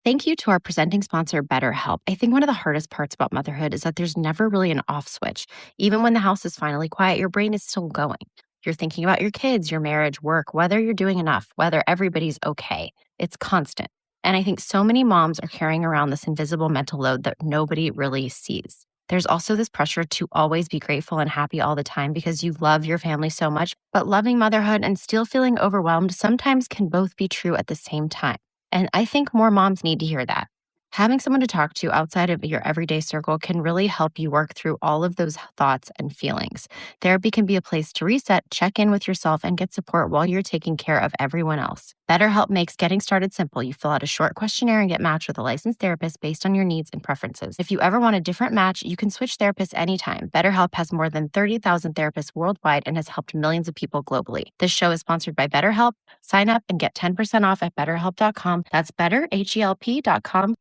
Thank you to our presenting sponsor, BetterHelp. I think one of the hardest parts about motherhood is that there's never really an off switch. Even when the house is finally quiet, your brain is still going. You're thinking about your kids, your marriage, work, whether you're doing enough, whether everybody's okay. It's constant. And I think so many moms are carrying around this invisible mental load that nobody really sees. There's also this pressure to always be grateful and happy all the time because you love your family so much, but loving motherhood and still feeling overwhelmed sometimes can both be true at the same time. And I think more moms need to hear that. Having someone to talk to outside of your everyday circle can really help you work through all of those thoughts and feelings. Therapy can be a place to reset, check in with yourself, and get support while you're taking care of everyone else. BetterHelp makes getting started simple. You fill out a short questionnaire and get matched with a licensed therapist based on your needs and preferences. If you ever want a different match, you can switch therapists anytime. BetterHelp has more than 30,000 therapists worldwide and has helped millions of people globally. This show is sponsored by BetterHelp. Sign up and get 10% off at BetterHelp.com. That's BetterHelp.com.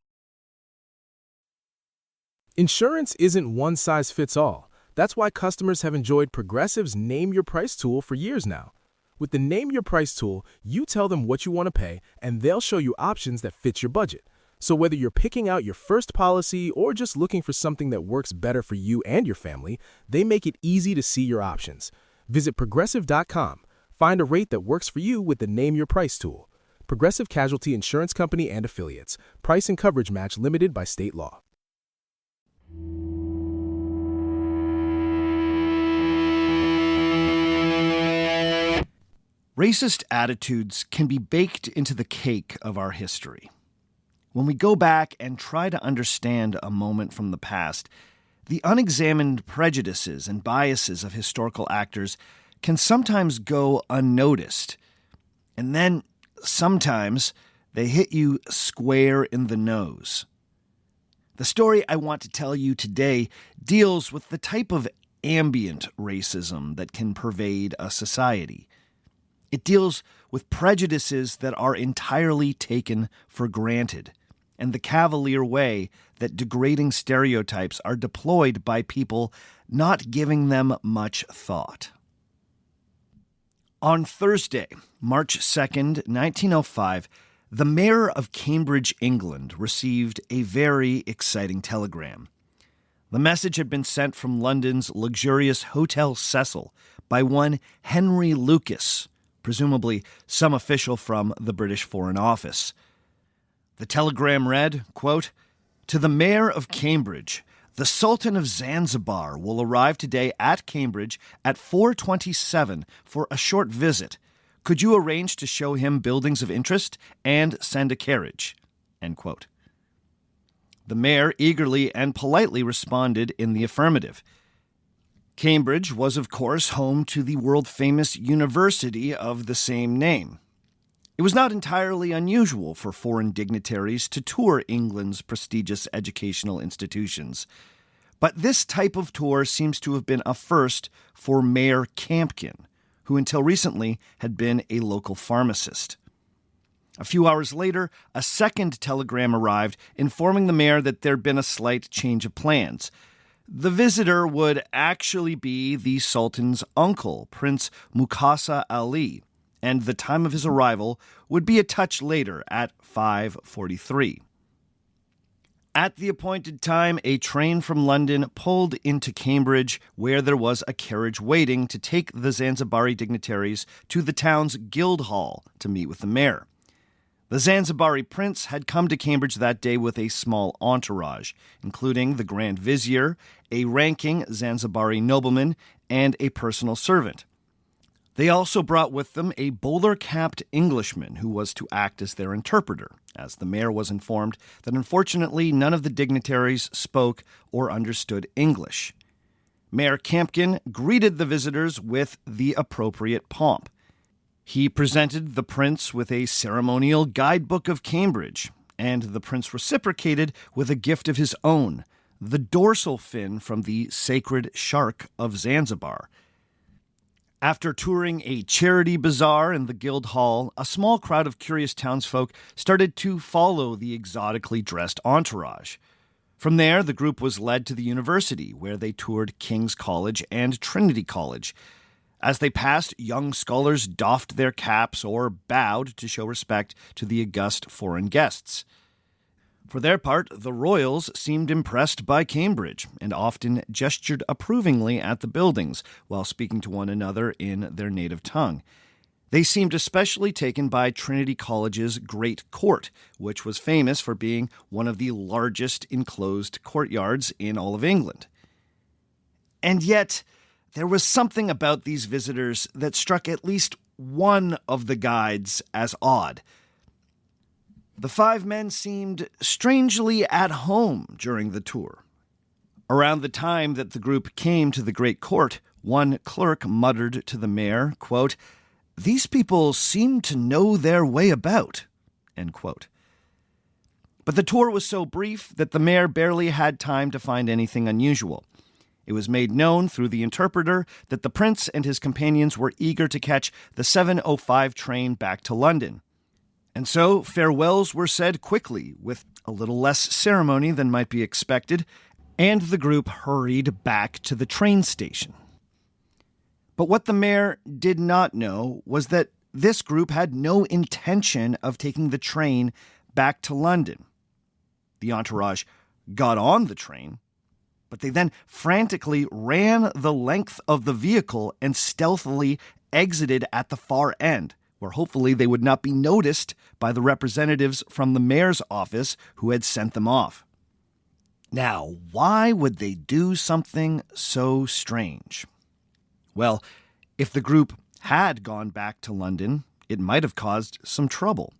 Insurance isn't one size fits all. That's why customers have enjoyed Progressive's Name Your Price tool for years now. With the Name Your Price tool, you tell them what you want to pay, and they'll show you options that fit your budget. So whether you're picking out your first policy or just looking for something that works better for you and your family, they make it easy to see your options. Visit Progressive.com. Find a rate that works for you with the Name Your Price tool. Progressive Casualty Insurance Company and Affiliates. Price and coverage match limited by state law. Racist attitudes can be baked into the cake of our history. When we go back and try to understand a moment from the past, the unexamined prejudices and biases of historical actors can sometimes go unnoticed. And then, sometimes, they hit you square in the nose. The story I want to tell you today deals with the type of ambient racism that can pervade a society. It deals with prejudices that are entirely taken for granted, and the cavalier way that degrading stereotypes are deployed by people not giving them much thought. On Thursday, March 2nd, 1905, the mayor of Cambridge, England, received a very exciting telegram. The message had been sent from London's luxurious Hotel Cecil by one Henry Lucas, presumably some official from the British Foreign Office. The telegram read, quote, "To the Mayor of Cambridge, the Sultan of Zanzibar will arrive today at Cambridge at 4:27 for a short visit. Could you arrange to show him buildings of interest and send a carriage?" End quote. The mayor eagerly and politely responded in the affirmative. Cambridge was, of course, home to the world-famous university of the same name. It was not entirely unusual for foreign dignitaries to tour England's prestigious educational institutions. But this type of tour seems to have been a first for Mayor Campkin, who until recently had been a local pharmacist. A few hours later, a second telegram arrived informing the mayor that there'd been a slight change of plans. The visitor would actually be the Sultan's uncle, Prince Mukasa Ali, and the time of his arrival would be a touch later at 5:43. At the appointed time, a train from London pulled into Cambridge, where there was a carriage waiting to take the Zanzibari dignitaries to the town's Guildhall to meet with the mayor. The Zanzibari prince had come to Cambridge that day with a small entourage, including the Grand Vizier, a ranking Zanzibari nobleman, and a personal servant. They also brought with them a bowler-capped Englishman who was to act as their interpreter, as the mayor was informed that unfortunately none of the dignitaries spoke or understood English. Mayor Campkin greeted the visitors with the appropriate pomp. He presented the prince with a ceremonial guidebook of Cambridge, and the prince reciprocated with a gift of his own, the dorsal fin from the sacred shark of Zanzibar. After touring a charity bazaar in the Guildhall, a small crowd of curious townsfolk started to follow the exotically dressed entourage. From there, the group was led to the university, where they toured King's College and Trinity College. As they passed, young scholars doffed their caps or bowed to show respect to the august foreign guests. For their part, the royals seemed impressed by Cambridge and often gestured approvingly at the buildings while speaking to one another in their native tongue. They seemed especially taken by Trinity College's Great Court, which was famous for being one of the largest enclosed courtyards in all of England. And yet, there was something about these visitors that struck at least one of the guides as odd. The five men seemed strangely at home during the tour. Around the time that the group came to the Great Court, one clerk muttered to the mayor, quote, "These people seem to know their way about," end quote. But the tour was so brief that the mayor barely had time to find anything unusual. It was made known through the interpreter that the prince and his companions were eager to catch the 7:05 train back to London. And so farewells were said quickly, with a little less ceremony than might be expected, and the group hurried back to the train station. But what the mayor did not know was that this group had no intention of taking the train back to London. The entourage got on the train, but they then frantically ran the length of the vehicle and stealthily exited at the far end, where hopefully they would not be noticed by the representatives from the mayor's office who had sent them off. Now, why would they do something so strange? Well, if the group had gone back to London, it might have caused some trouble,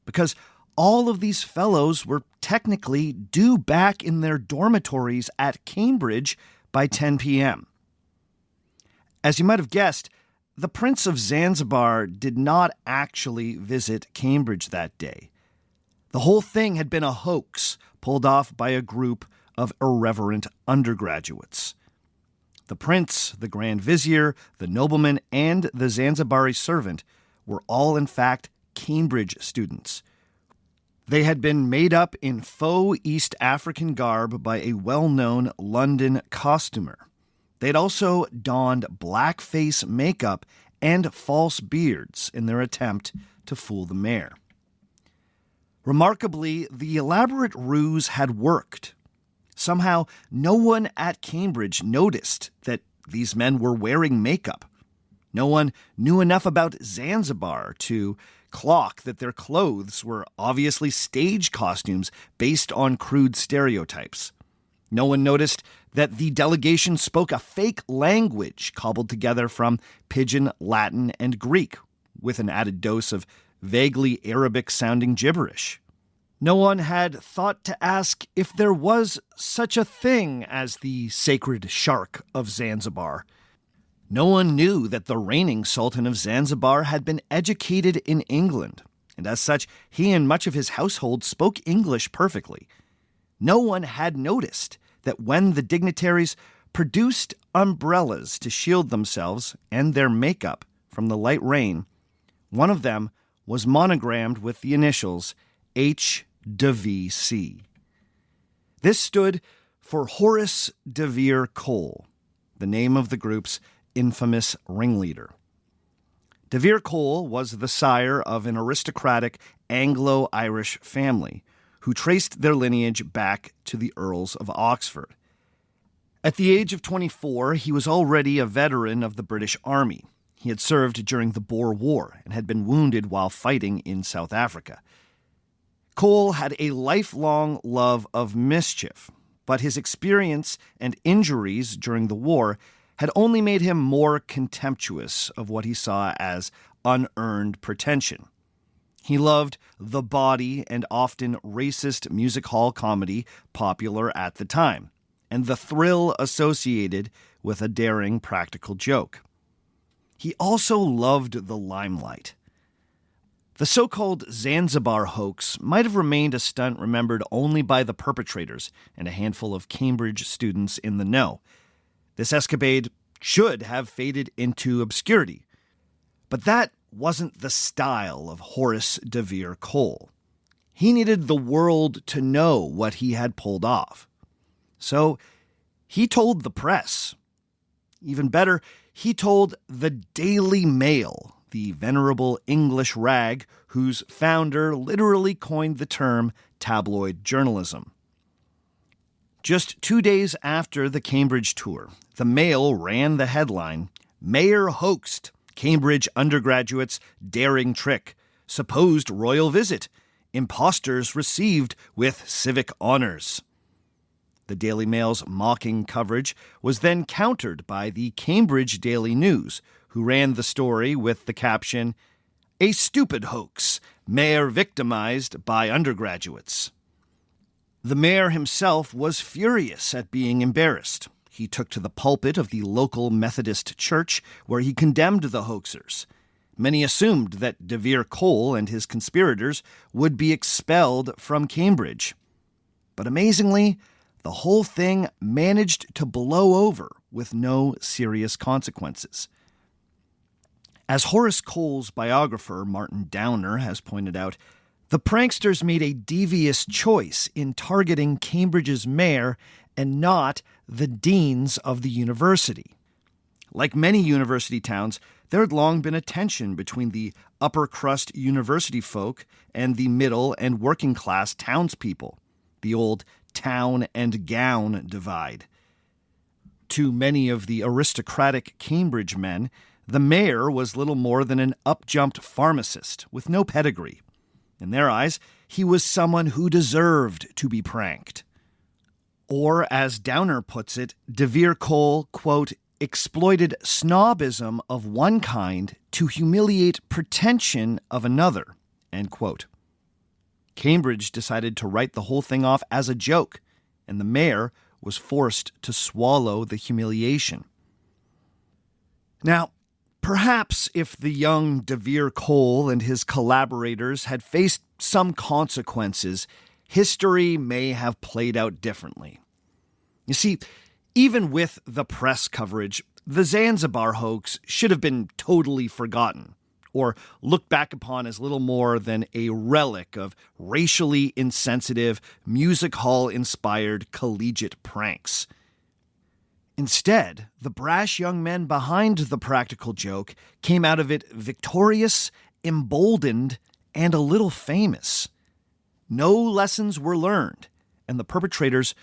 because all of these fellows were technically due back in their dormitories at Cambridge by 10 p.m. As you might have guessed, the Prince of Zanzibar did not actually visit Cambridge that day. The whole thing had been a hoax pulled off by a group of irreverent undergraduates. The prince, the grand vizier, the nobleman, and the Zanzibari servant were all in fact Cambridge students. They had been made up in faux East African garb by a well-known London costumer. They'd also donned blackface makeup and false beards in their attempt to fool the mayor. Remarkably, the elaborate ruse had worked. Somehow, no one at Cambridge noticed that these men were wearing makeup. No one knew enough about Zanzibar to clock that their clothes were obviously stage costumes based on crude stereotypes. No one noticed that the delegation spoke a fake language cobbled together from Pidgin, Latin, and Greek, with an added dose of vaguely Arabic-sounding gibberish. No one had thought to ask if there was such a thing as the sacred shark of Zanzibar. No one knew that the reigning Sultan of Zanzibar had been educated in England, and as such, he and much of his household spoke English perfectly. No one had noticed that when the dignitaries produced umbrellas to shield themselves and their makeup from the light rain, one of them was monogrammed with the initials HDVC. This stood for Horace de Vere Cole, the name of the group's infamous ringleader. De Vere Cole was the sire of an aristocratic Anglo-Irish family who traced their lineage back to the Earls of Oxford. At the age of 24, he was already a veteran of the British Army. He had served during the Boer War and had been wounded while fighting in South Africa. Cole had a lifelong love of mischief, but his experience and injuries during the war had only made him more contemptuous of what he saw as unearned pretension. He loved the bawdy and often racist music hall comedy popular at the time, and the thrill associated with a daring practical joke. He also loved the limelight. The so-called Zanzibar hoax might have remained a stunt remembered only by the perpetrators and a handful of Cambridge students in the know. This escapade should have faded into obscurity. But that wasn't the style of Horace de Vere Cole. He needed the world to know what he had pulled off. So he told the press. Even better, he told the Daily Mail the venerable English rag whose founder literally coined the term tabloid journalism. Just 2 days after the Cambridge tour, the Mail ran the headline, "Mayor hoaxed, Cambridge undergraduates daring trick, supposed royal visit, imposters received with civic honors." The Daily Mail's mocking coverage was then countered by the Cambridge Daily News, who ran the story with the caption, "A stupid hoax, mayor victimized by undergraduates." The mayor himself was furious at being embarrassed. He took to the pulpit of the local Methodist church, where he condemned the hoaxers. Many assumed that de Vere Cole and his conspirators would be expelled from Cambridge. But amazingly, the whole thing managed to blow over with no serious consequences. As Horace Cole's biographer, Martin Downer, has pointed out, the pranksters made a devious choice in targeting Cambridge's mayor and not the deans of the university. Like many university towns, there had long been a tension between the upper-crust university folk and the middle and working-class townspeople, the old town and gown divide. To many of the aristocratic Cambridge men, the mayor was little more than an up-jumped pharmacist with no pedigree. In their eyes, he was someone who deserved to be pranked. Or, as Downer puts it, de Vere Cole, quote, exploited snobism of one kind to humiliate pretension of another, end quote. Cambridge decided to write the whole thing off as a joke, and the mayor was forced to swallow the humiliation. Now, perhaps if the young de Vere Cole and his collaborators had faced some consequences, history may have played out differently. You see, even with the press coverage, the Zanzibar hoax should have been totally forgotten, or looked back upon as little more than a relic of racially insensitive, music hall-inspired collegiate pranks. Instead, the brash young men behind the practical joke came out of it victorious, emboldened, and a little famous. No lessons were learned, and the perpetrators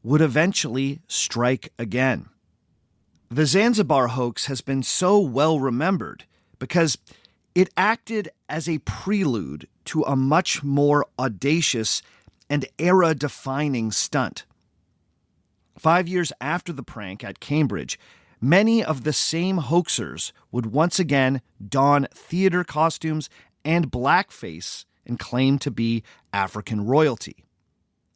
would eventually strike again. The Zanzibar hoax has been so well remembered because it acted as a prelude to a much more audacious and era-defining stunt. 5 years after the prank at Cambridge, many of the same hoaxers would once again don theater costumes and blackface and claim to be African royalty.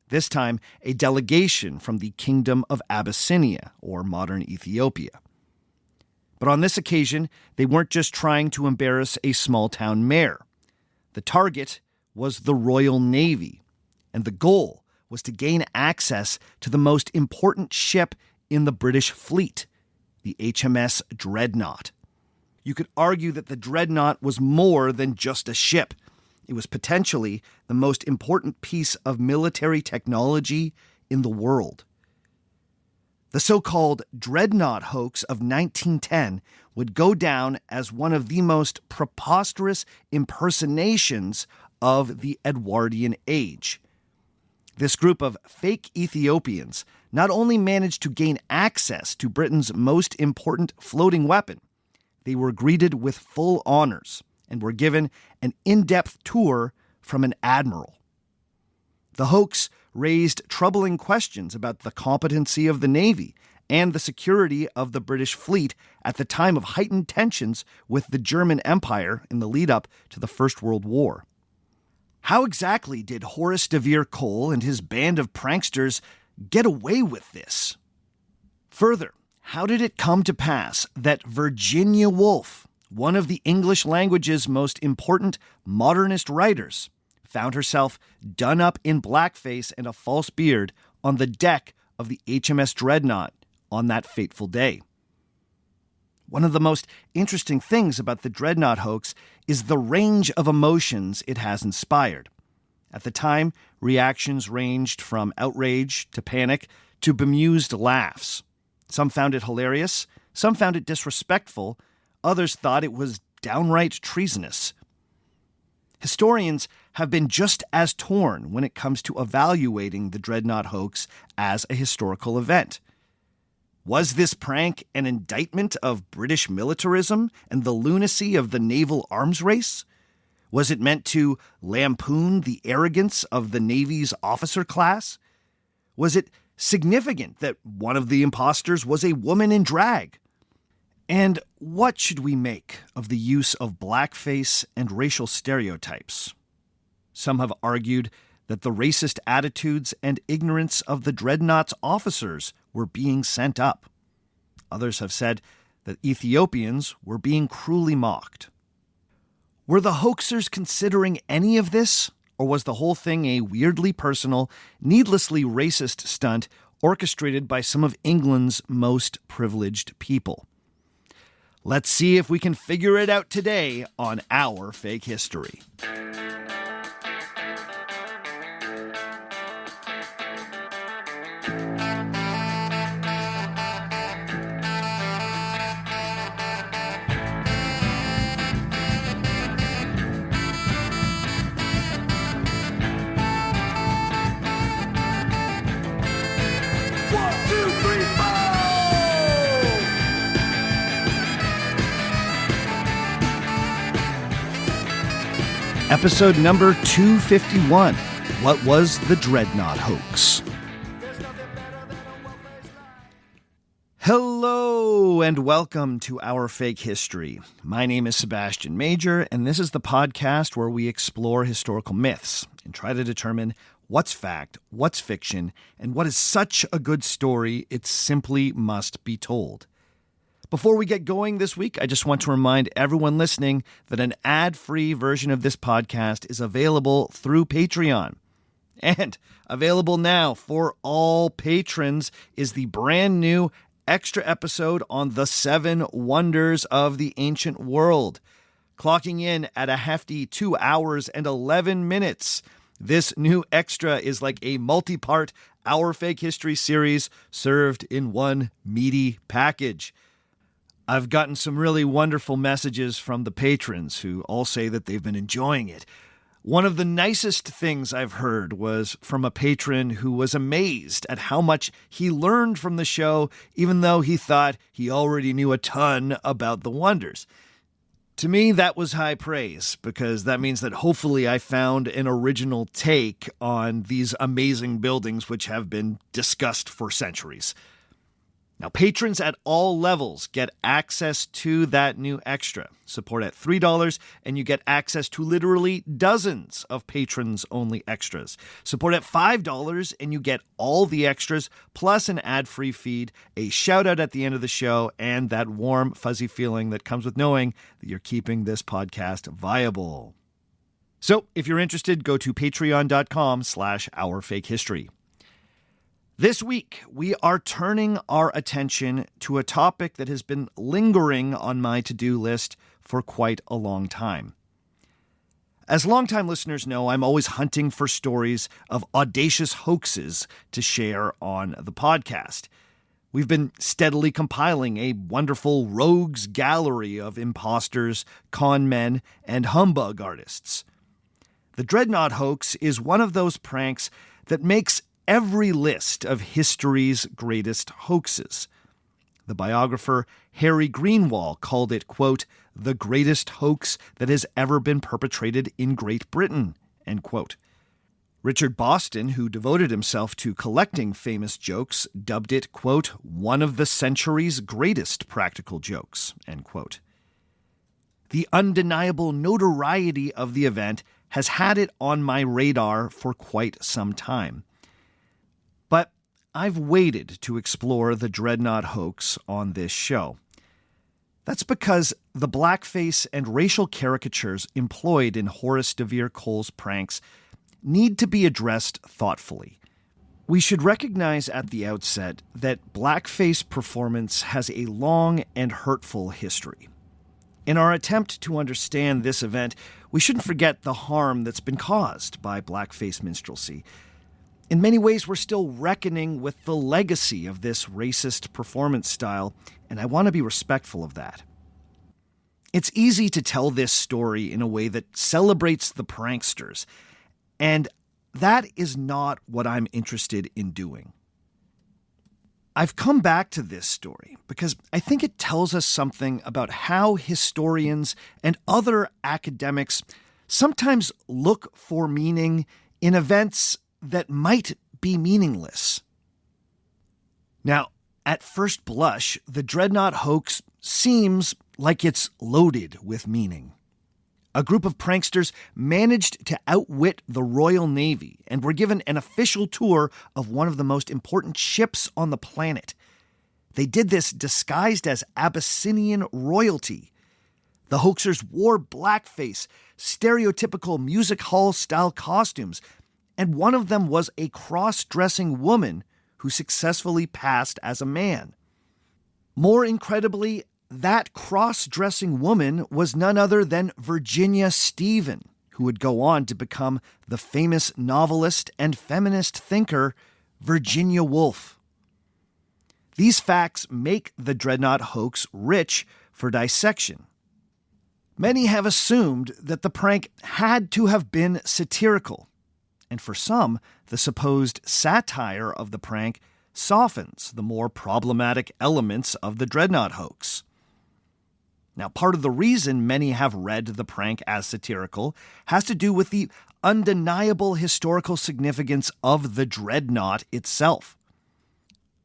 This time, a delegation from the Kingdom of Abyssinia, or modern Ethiopia. But on this occasion, they weren't just trying to embarrass a small-town mayor. The target was the Royal Navy, and the goal was to gain access to the most important ship in the British fleet, the HMS Dreadnought. You could argue that the Dreadnought was more than just a ship. It was potentially the most important piece of military technology in the world. The so-called Dreadnought hoax of 1910 would go down as one of the most preposterous impersonations of the Edwardian age. This group of fake Ethiopians not only managed to gain access to Britain's most important floating weapon, they were greeted with full honors and were given an in-depth tour from an admiral. The hoax raised troubling questions about the competency of the Navy and the security of the British fleet at the time of heightened tensions with the German Empire in the lead-up to the First World War. How exactly did Horace de Vere Cole and his band of pranksters get away with this? Further, how did it come to pass that Virginia Woolf, one of the English language's most important modernist writers, found herself done up in blackface and a false beard on the deck of the HMS Dreadnought on that fateful day? One of the most interesting things about the Dreadnought hoax is the range of emotions it has inspired. At the time, reactions ranged from outrage to panic to bemused laughs. Some found it hilarious, some found it disrespectful, others thought it was downright treasonous. Historians have been just as torn when it comes to evaluating the Dreadnought hoax as a historical event. Was this prank an indictment of British militarism and the lunacy of the naval arms race? Was it meant to lampoon the arrogance of the Navy's officer class? Was it significant that one of the imposters was a woman in drag? And what should we make of the use of blackface and racial stereotypes? Some have argued that the racist attitudes and ignorance of the Dreadnought's officers were being sent up. Others have said that Ethiopians were being cruelly mocked. Were the hoaxers considering any of this, or was the whole thing a weirdly personal, needlessly racist stunt orchestrated by some of England's most privileged people? Let's see if we can figure it out today on Our Fake History. Episode number 251. What was the Dreadnought hoax? Hello and welcome to Our Fake History. My name is Sebastian Major, and this is the podcast where we explore historical myths and try to determine what's fact, what's fiction, and what is such a good story it simply must be told. Before we get going this week, I just want to remind everyone listening that an ad-free version of this podcast is available through Patreon. And available now for all patrons is the brand new extra episode on the 7 wonders of the ancient world. Clocking in at a hefty 2 hours and 11 minutes. This new extra is like a multi-part Our Fake History series served in one meaty package. I've gotten some really wonderful messages from the patrons who all say that they've been enjoying it. One of the nicest things I've heard was from a patron who was amazed at how much he learned from the show, even though he thought he already knew a ton about the wonders. To me, that was high praise, because that means that hopefully I found an original take on these amazing buildings which have been discussed for centuries. Now, patrons at all levels get access to that new extra. Support at $3, and you get access to literally dozens of patrons-only extras. Support at $5, and you get all the extras, plus an ad-free feed, a shout-out at the end of the show, and that warm, fuzzy feeling that comes with knowing that you're keeping this podcast viable. So, if you're interested, go to patreon.com/OurFakeHistory. This week, we are turning our attention to a topic that has been lingering on my to-do list for quite a long time. As longtime listeners know, I'm always hunting for stories of audacious hoaxes to share on the podcast. We've been steadily compiling a wonderful rogues gallery of imposters, con men, and humbug artists. The Dreadnought hoax is one of those pranks that makes every list of history's greatest hoaxes. The biographer Harry Greenwall called it, quote, the greatest hoax that has ever been perpetrated in Great Britain, end quote. Richard Boston, who devoted himself to collecting famous jokes, dubbed it, quote, one of the century's greatest practical jokes, end quote. The undeniable notoriety of the event has had it on my radar for quite some time. But I've waited to explore the Dreadnought hoax on this show. That's because the blackface and racial caricatures employed in Horace de Vere Cole's pranks need to be addressed thoughtfully. We should recognize at the outset that blackface performance has a long and hurtful history. In our attempt to understand this event, we shouldn't forget the harm that's been caused by blackface minstrelsy. In many ways, we're still reckoning with the legacy of this racist performance style, and I want to be respectful of that. It's easy to tell this story in a way that celebrates the pranksters, and that is not what I'm interested in doing. I've come back to this story because I think it tells us something about how historians and other academics sometimes look for meaning in events that might be meaningless. Now, at first blush, the Dreadnought hoax seems like it's loaded with meaning. A group of pranksters managed to outwit the Royal Navy and were given an official tour of one of the most important ships on the planet. They did this disguised as Abyssinian royalty. The hoaxers wore blackface, stereotypical music hall-style costumes, and one of them was a cross-dressing woman who successfully passed as a man. More incredibly, that cross-dressing woman was none other than Virginia Stephen, who would go on to become the famous novelist and feminist thinker Virginia Woolf. These facts make the Dreadnought hoax rich for dissection. Many have assumed that the prank had to have been satirical, and for some, the supposed satire of the prank softens the more problematic elements of the Dreadnought hoax. Now, part of the reason many have read the prank as satirical has to do with the undeniable historical significance of the Dreadnought itself.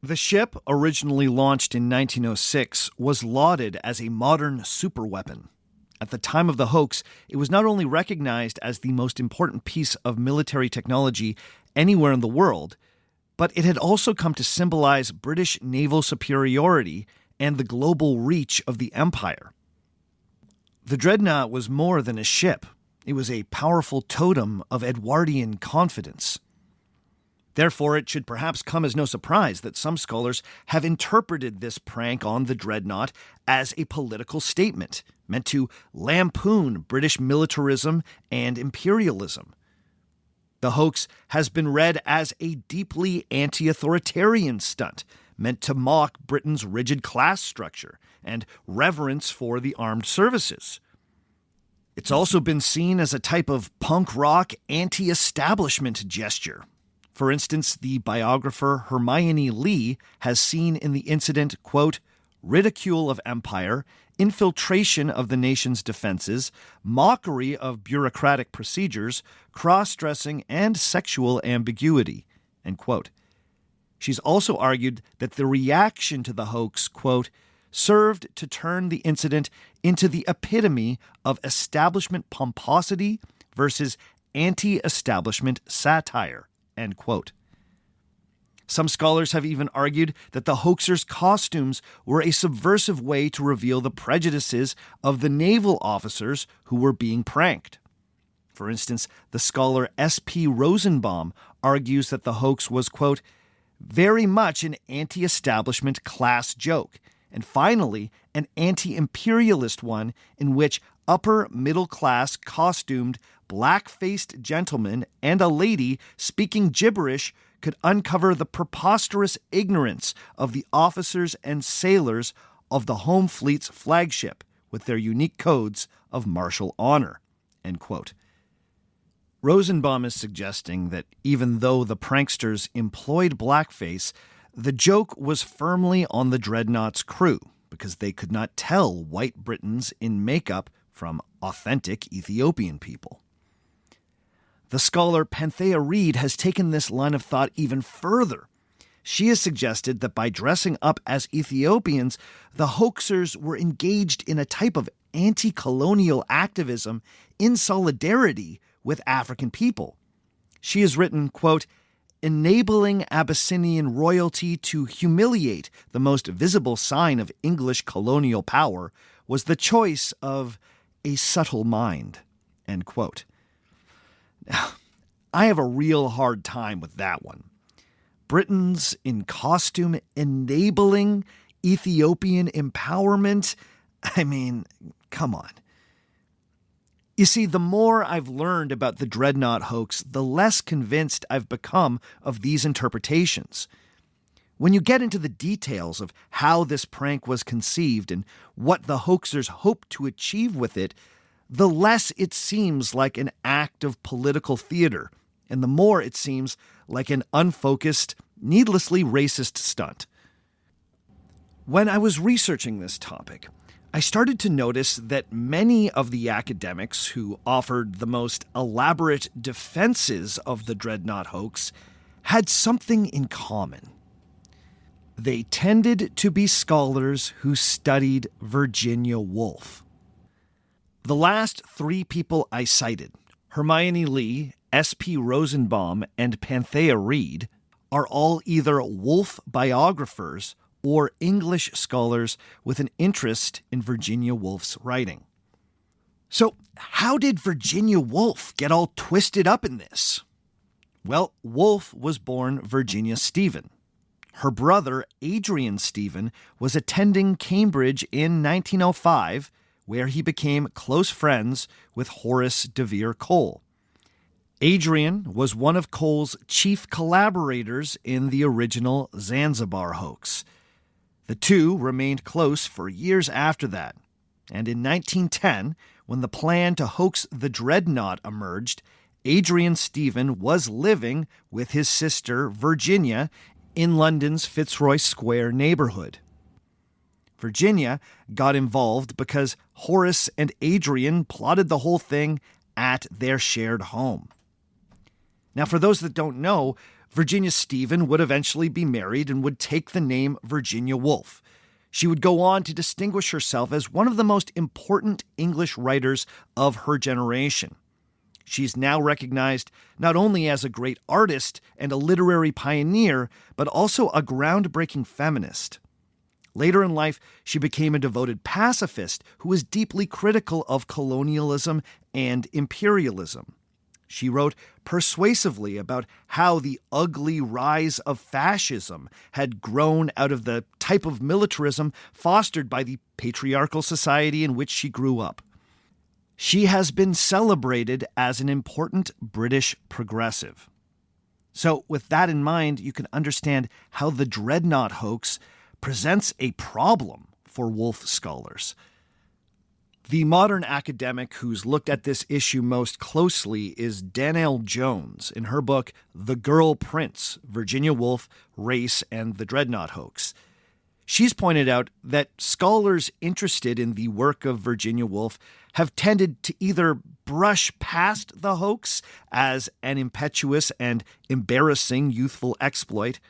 The ship, originally launched in 1906, was lauded as a modern superweapon. At the time of the hoax, it was not only recognized as the most important piece of military technology anywhere in the world, but it had also come to symbolize British naval superiority and the global reach of the empire. The Dreadnought was more than a ship. It was a powerful totem of Edwardian confidence. Therefore, it should perhaps come as no surprise that some scholars have interpreted this prank on the Dreadnought as a political statement, meant to lampoon British militarism and imperialism. The hoax has been read as a deeply anti-authoritarian stunt, meant to mock Britain's rigid class structure and reverence for the armed services. It's also been seen as a type of punk rock anti-establishment gesture. For instance, the biographer Hermione Lee has seen in the incident, quote, ridicule of empire, infiltration of the nation's defenses, mockery of bureaucratic procedures, cross-dressing, and sexual ambiguity, end quote. She's also argued that the reaction to the hoax, quote, served to turn the incident into the epitome of establishment pomposity versus anti-establishment satire, end quote. Some scholars have even argued that the hoaxers' costumes were a subversive way to reveal the prejudices of the naval officers who were being pranked. For instance, the scholar S.P. Rosenbaum argues that the hoax was, quote, very much an anti-establishment class joke, and finally, an anti-imperialist one in which upper-middle-class costumed black-faced gentlemen and a lady speaking gibberish could uncover the preposterous ignorance of the officers and sailors of the home fleet's flagship with their unique codes of martial honor, end quote. Rosenbaum is suggesting that even though the pranksters employed blackface, the joke was firmly on the Dreadnought's crew because they could not tell white Britons in makeup from authentic Ethiopian people. The scholar Panthea Reed has taken this line of thought even further. She has suggested that by dressing up as Ethiopians, the hoaxers were engaged in a type of anti-colonial activism in solidarity with African people. She has written, quote, enabling Abyssinian royalty to humiliate the most visible sign of English colonial power was the choice of a subtle mind, end quote. Now, I have a real hard time with that one. Britons in costume enabling Ethiopian empowerment? I mean, come on. You see, the more I've learned about the Dreadnought hoax, the less convinced I've become of these interpretations. When you get into the details of how this prank was conceived and what the hoaxers hoped to achieve with it, the less it seems like an act of political theater, and the more it seems like an unfocused, needlessly racist stunt. When I was researching this topic, I started to notice that many of the academics who offered the most elaborate defenses of the Dreadnought hoax had something in common. They tended to be scholars who studied Virginia Woolf. The last three people I cited, Hermione Lee, S.P. Rosenbaum, and Panthea Reed, are all either Woolf biographers or English scholars with an interest in Virginia Woolf's writing. So, how did Virginia Woolf get all twisted up in this? Well, Woolf was born Virginia Stephen. Her brother, Adrian Stephen, was attending Cambridge in 1905, where he became close friends with Horace de Vere Cole. Adrian was one of Cole's chief collaborators in the original Zanzibar hoax. The two remained close for years after that, and in 1910, when the plan to hoax the Dreadnought emerged, Adrian Stephen was living with his sister Virginia in London's Fitzroy Square neighborhood. Virginia got involved because Horace and Adrian plotted the whole thing at their shared home. Now, for those that don't know, Virginia Stephen would eventually be married and would take the name Virginia Woolf. She would go on to distinguish herself as one of the most important English writers of her generation. She's now recognized not only as a great artist and a literary pioneer, but also a groundbreaking feminist. Later in life, she became a devoted pacifist who was deeply critical of colonialism and imperialism. She wrote persuasively about how the ugly rise of fascism had grown out of the type of militarism fostered by the patriarchal society in which she grew up. She has been celebrated as an important British progressive. So, with that in mind, you can understand how the Dreadnought hoax presents a problem for Woolf scholars. The modern academic who's looked at this issue most closely is Danielle Jones in her book, The Girl Prince, Virginia Woolf, Race, and the Dreadnought Hoax. She's pointed out that scholars interested in the work of Virginia Woolf have tended to either brush past the hoax as an impetuous and embarrassing youthful exploit,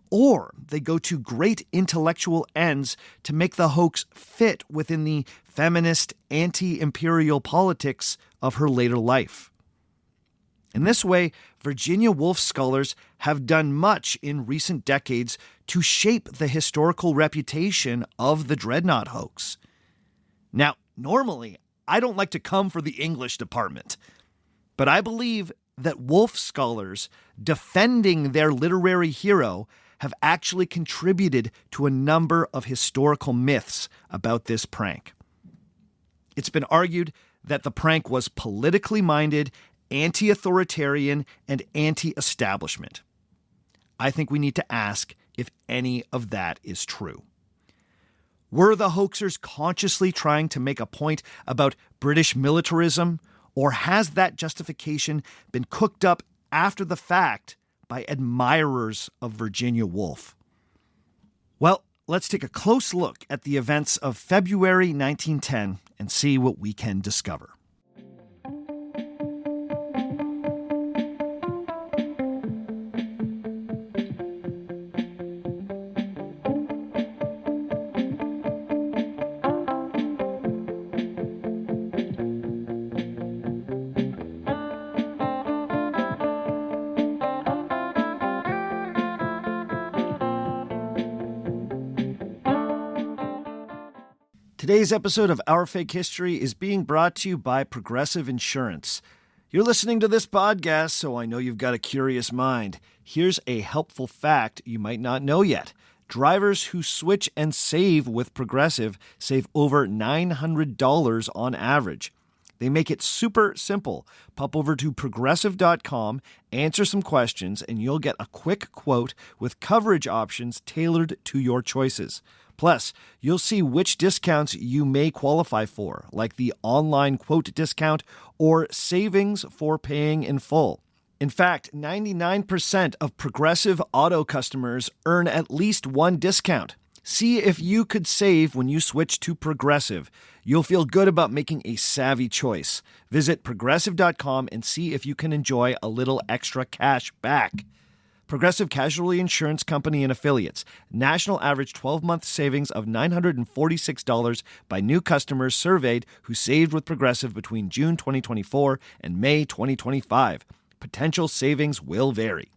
or they go to great intellectual ends to make the hoax fit within the feminist, anti-imperial politics of her later life. In this way, Virginia Woolf scholars have done much in recent decades to shape the historical reputation of the Dreadnought hoax. Now, normally, I don't like to come for the English department, but I believe that Woolf scholars defending their literary hero have actually contributed to a number of historical myths about this prank. It's been argued that the prank was politically minded, anti-authoritarian, and anti-establishment. I think we need to ask if any of that is true. Were the hoaxers consciously trying to make a point about British militarism, or has that justification been cooked up after the fact by admirers of Virginia Woolf? Well, let's take a close look at the events of February 1910 and see what we can discover. Today's episode of Our Fake History is being brought to you by Progressive Insurance. You're listening to this podcast, so I know you've got a curious mind. Here's a helpful fact you might not know yet. Drivers who switch and save with Progressive save over $900 on average. They make it super simple. Pop over to Progressive.com, answer some questions, and you'll get a quick quote with coverage options tailored to your choices. Plus, you'll see which discounts you may qualify for, like the online quote discount or savings for paying in full. In fact, 99% of Progressive Auto customers earn at least one discount. See if you could save when you switch to Progressive. You'll feel good about making a savvy choice. Visit Progressive.com and see if you can enjoy a little extra cash back. Progressive Casualty Insurance Company and Affiliates. National average 12-month savings of $946 by new customers surveyed who saved with Progressive between June 2024 and May 2025. Potential savings will vary.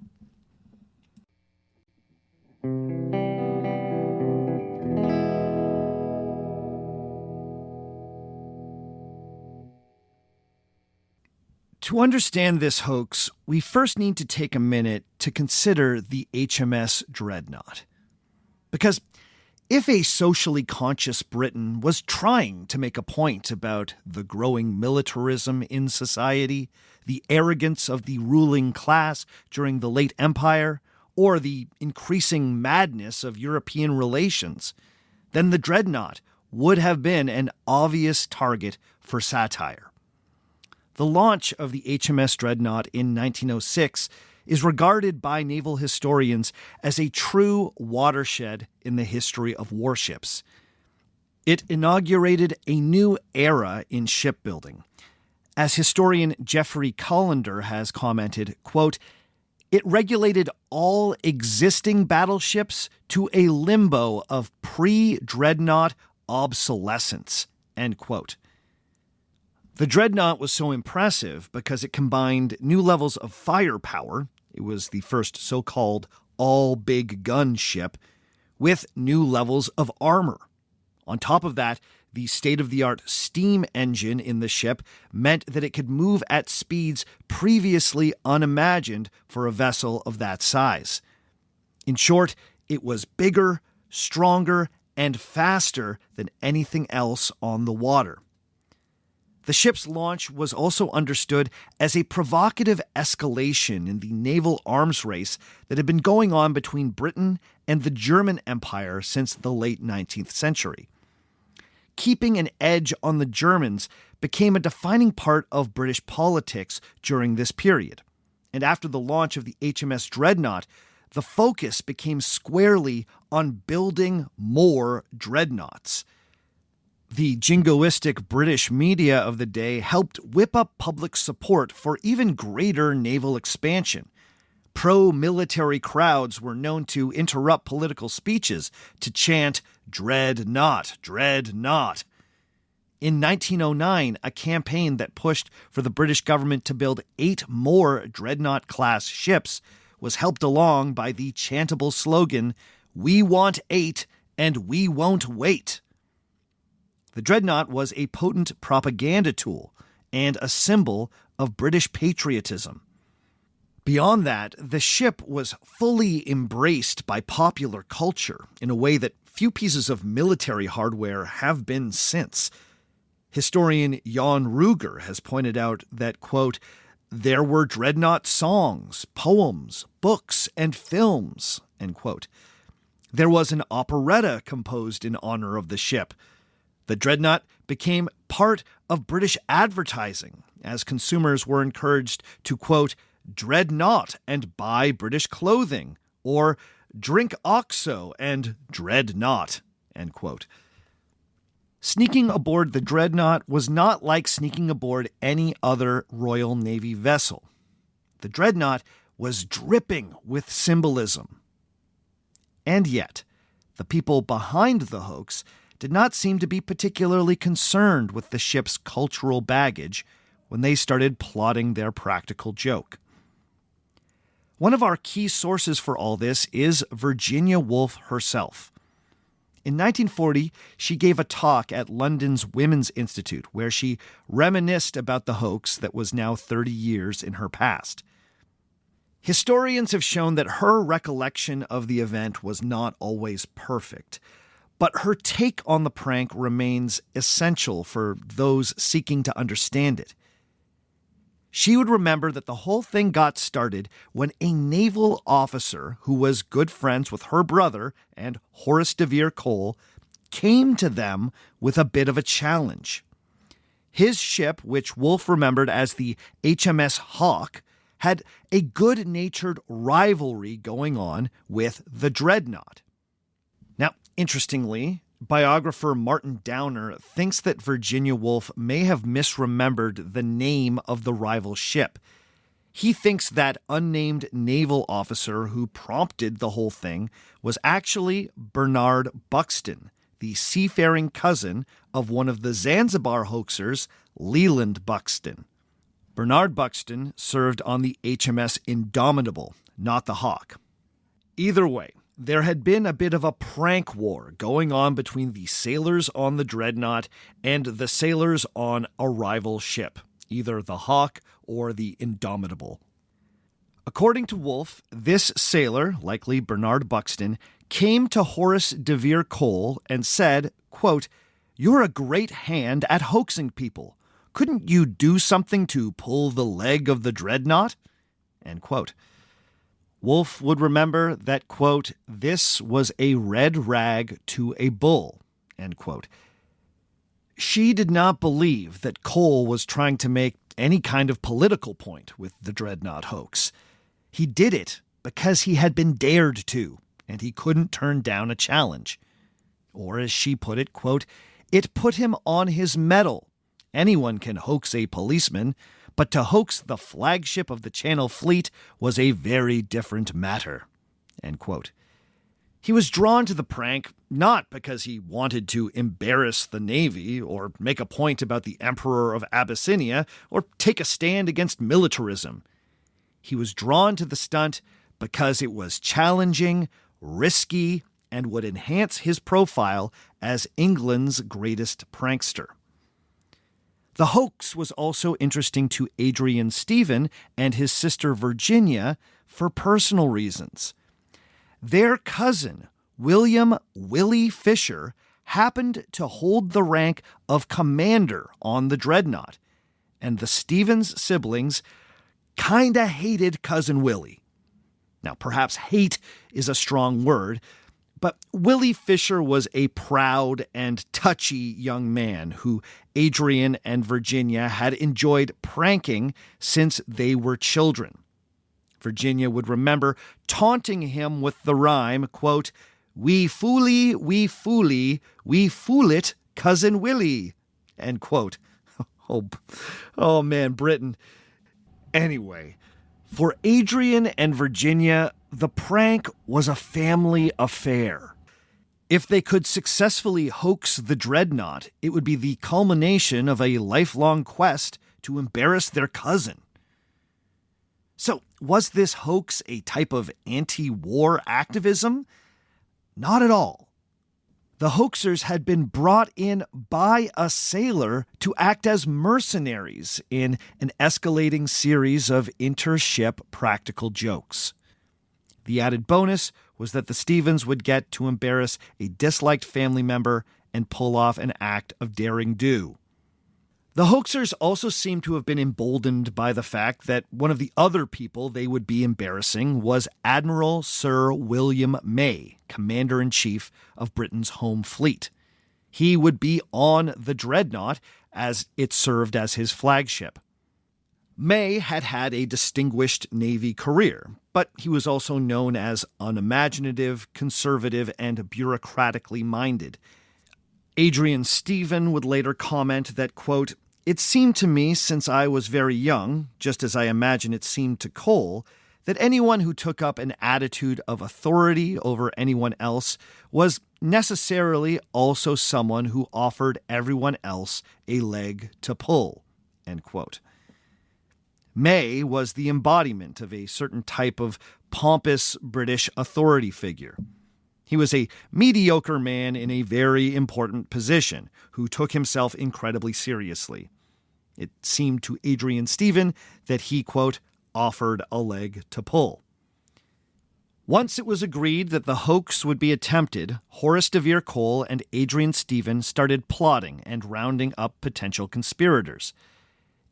To understand this hoax, we first need to take a minute to consider the HMS Dreadnought. Because if a socially conscious Britain was trying to make a point about the growing militarism in society, the arrogance of the ruling class during the late Empire, or the increasing madness of European relations, then the Dreadnought would have been an obvious target for satire. The launch of the HMS Dreadnought in 1906 is regarded by naval historians as a true watershed in the history of warships. It inaugurated a new era in shipbuilding. As historian Geoffrey Collender has commented, quote, "It regulated all existing battleships to a limbo of pre-Dreadnought obsolescence," end quote. The Dreadnought was so impressive because it combined new levels of firepower — it was the first so-called all-big gun ship — with new levels of armor. On top of that, the state-of-the-art steam engine in the ship meant that it could move at speeds previously unimagined for a vessel of that size. In short, it was bigger, stronger, and faster than anything else on the water. The ship's launch was also understood as a provocative escalation in the naval arms race that had been going on between Britain and the German Empire since the late 19th century. Keeping an edge on the Germans became a defining part of British politics during this period. And after the launch of the HMS Dreadnought, the focus became squarely on building more dreadnoughts. The jingoistic British media of the day helped whip up public support for even greater naval expansion. Pro-military crowds were known to interrupt political speeches to chant, "Dreadnought, Dreadnought." In 1909, a campaign that pushed for the British government to build 8 more Dreadnought-class ships was helped along by the chantable slogan, "We want 8 and we won't wait." The Dreadnought was a potent propaganda tool and a symbol of British patriotism. Beyond that, the ship was fully embraced by popular culture in a way that few pieces of military hardware have been since. Historian Jan Ruger has pointed out that, quote, "There were Dreadnought songs, poems, books, and films," end quote. There was an operetta composed in honor of the ship. The Dreadnought became part of British advertising, as consumers were encouraged to, quote, "Dreadnought and buy British clothing," or "Drink Oxo and Dreadnought," end quote. Sneaking aboard the Dreadnought was not like sneaking aboard any other Royal Navy vessel. The Dreadnought was dripping with symbolism. And yet, the people behind the hoax did not seem to be particularly concerned with the ship's cultural baggage when they started plotting their practical joke. One of our key sources for all this is Virginia Woolf herself. In 1940, she gave a talk at London's Women's Institute where she reminisced about the hoax that was now 30 years in her past. Historians have shown that her recollection of the event was not always perfect, But her take on the prank remains essential for those seeking to understand it. She would remember that the whole thing got started when a naval officer who was good friends with her brother and Horace de Vere Cole came to them with a bit of a challenge. His ship, which Wolfe remembered as the HMS Hawk, had a good-natured rivalry going on with the Dreadnought. Now, interestingly, biographer Martin Downer thinks that Virginia Woolf may have misremembered the name of the rival ship. He thinks that unnamed naval officer who prompted the whole thing was actually Bernard Buxton, the seafaring cousin of one of the Zanzibar hoaxers, Leland Buxton. Bernard Buxton served on the HMS Indomitable, not the Hawk. Either way, there had been a bit of a prank war going on between the sailors on the Dreadnought and the sailors on a rival ship, either the Hawk or the Indomitable. According to Wolfe, this sailor, likely Bernard Buxton, came to Horace de Vere Cole and said, quote, "You're a great hand at hoaxing people. Couldn't you do something to pull the leg of the Dreadnought?" End quote. Wolfe would remember that, quote, "This was a red rag to a bull," end quote. She did not believe that Cole was trying to make any kind of political point with the Dreadnought hoax. He did it because he had been dared to, and he couldn't turn down a challenge. Or as she put it, quote, "It put him on his mettle. Anyone can hoax a policeman, but to hoax the flagship of the Channel Fleet was a very different matter." End quote. He was drawn to the prank not because he wanted to embarrass the Navy or make a point about the Emperor of Abyssinia or take a stand against militarism. He was drawn to the stunt because it was challenging, risky, and would enhance his profile as England's greatest prankster. The hoax was also interesting to Adrian Stephen and his sister Virginia for personal reasons. Their cousin, William Willie Fisher, happened to hold the rank of commander on the Dreadnought, and the Stevens siblings kinda hated Cousin Willie. Now, perhaps hate is a strong word, but Willie Fisher was a proud and touchy young man who Adrian and Virginia had enjoyed pranking since they were children. Virginia would remember taunting him with the rhyme, quote, we fool it, Cousin Willie, end quote. Oh man, Britain. Anyway, for Adrian and Virginia, the prank was a family affair. If they could successfully hoax the Dreadnought, it would be the culmination of a lifelong quest to embarrass their cousin. So, was this hoax a type of anti-war activism? Not at all. The hoaxers had been brought in by a sailor to act as mercenaries in an escalating series of intership practical jokes. The added bonus was that the Stevens would get to embarrass a disliked family member and pull off an act of daring do. The hoaxers also seemed to have been emboldened by the fact that one of the other people they would be embarrassing was Admiral Sir William May, Commander-in-Chief of Britain's home fleet. He would be on the Dreadnought as it served as his flagship. May had had a distinguished Navy career, but he was also known as unimaginative, conservative, and bureaucratically minded. Adrian Stephen would later comment that, quote, it seemed to me since I was very young, just as I imagine it seemed to Cole, that anyone who took up an attitude of authority over anyone else was necessarily also someone who offered everyone else a leg to pull, end quote. May was the embodiment of a certain type of pompous British authority figure. He was a mediocre man in a very important position who took himself incredibly seriously. It seemed to Adrian Stephen that he, quote, offered a leg to pull. Once it was agreed that the hoax would be attempted, Horace de Vere Cole and Adrian Stephen started plotting and rounding up potential conspirators.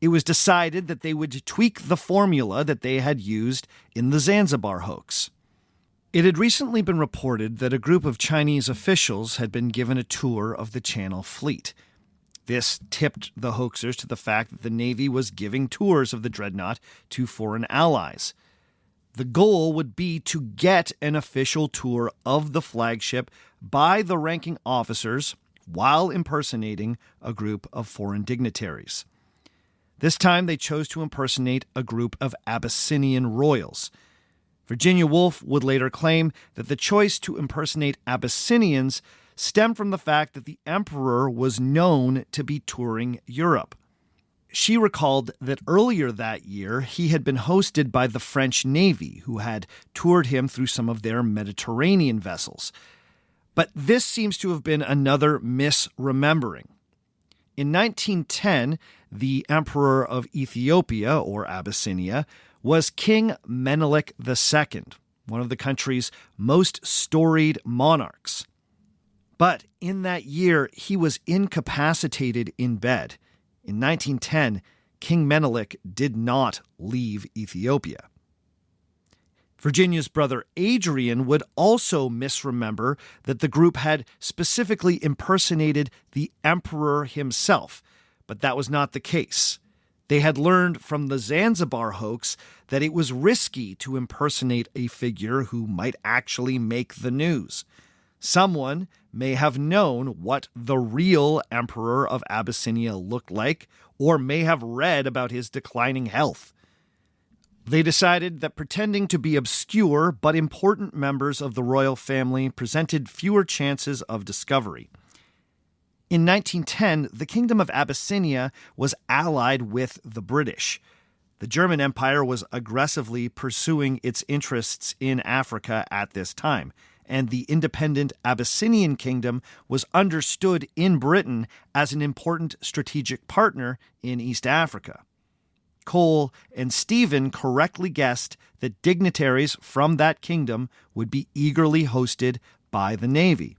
It was decided that they would tweak the formula that they had used in the Zanzibar hoax. It had recently been reported that a group of Chinese officials had been given a tour of the Channel Fleet. This tipped the hoaxers to the fact that the Navy was giving tours of the Dreadnought to foreign allies. The goal would be to get an official tour of the flagship by the ranking officers while impersonating a group of foreign dignitaries. This time they chose to impersonate a group of Abyssinian royals. Virginia Woolf would later claim that the choice to impersonate Abyssinians stemmed from the fact that the emperor was known to be touring Europe. She recalled that earlier that year he had been hosted by the French Navy, who had toured him through some of their Mediterranean vessels. But this seems to have been another misremembering. In 1910, the Emperor of Ethiopia, or Abyssinia, was King Menelik II, one of the country's most storied monarchs. But in that year, he was incapacitated in bed. In 1910, King Menelik did not leave Ethiopia. Virginia's brother Adrian would also misremember that the group had specifically impersonated the emperor himself, but that was not the case. They had learned from the Zanzibar hoax that it was risky to impersonate a figure who might actually make the news. Someone may have known what the real emperor of Abyssinia looked like, or may have read about his declining health. They decided that pretending to be obscure but important members of the royal family presented fewer chances of discovery. In 1910, the Kingdom of Abyssinia was allied with the British. The German Empire was aggressively pursuing its interests in Africa at this time, and the independent Abyssinian Kingdom was understood in Britain as an important strategic partner in East Africa. Cole and Stephen correctly guessed that dignitaries from that kingdom would be eagerly hosted by the Navy.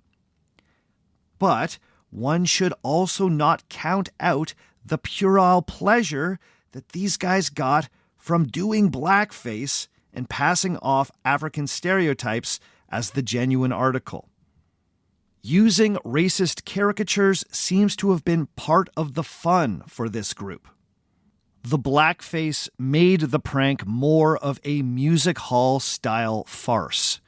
But one should also not count out the puerile pleasure that these guys got from doing blackface and passing off African stereotypes as the genuine article. Using racist caricatures seems to have been part of the fun for this group. The blackface made the prank more of a music hall-style farce.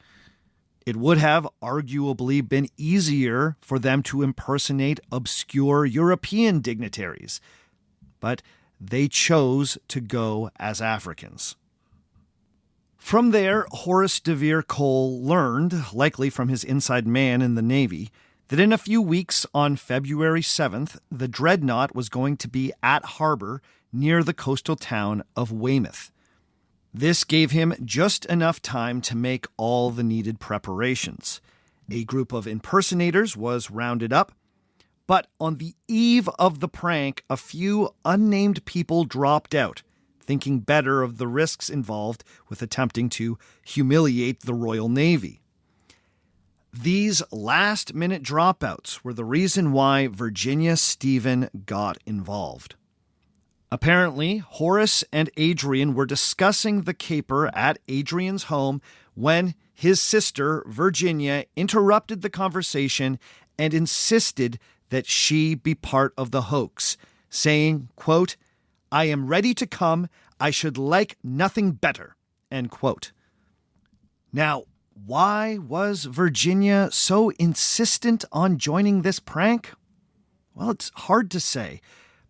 It would have arguably been easier for them to impersonate obscure European dignitaries, but they chose to go as Africans. From there, Horace de Vere Cole learned, likely from his inside man in the Navy, that in a few weeks on February 7th, the Dreadnought was going to be at harbor near the coastal town of Weymouth. This gave him just enough time to make all the needed preparations. A group of impersonators was rounded up, but on the eve of the prank, a few unnamed people dropped out, thinking better of the risks involved with attempting to humiliate the Royal Navy. These last-minute dropouts were the reason why Virginia Stephen got involved. Apparently, Horace and Adrian were discussing the caper at Adrian's home when his sister, Virginia, interrupted the conversation and insisted that she be part of the hoax, saying, quote, "I am ready to come. I should like nothing better," end quote. Now, why was Virginia so insistent on joining this prank? Well, it's hard to say.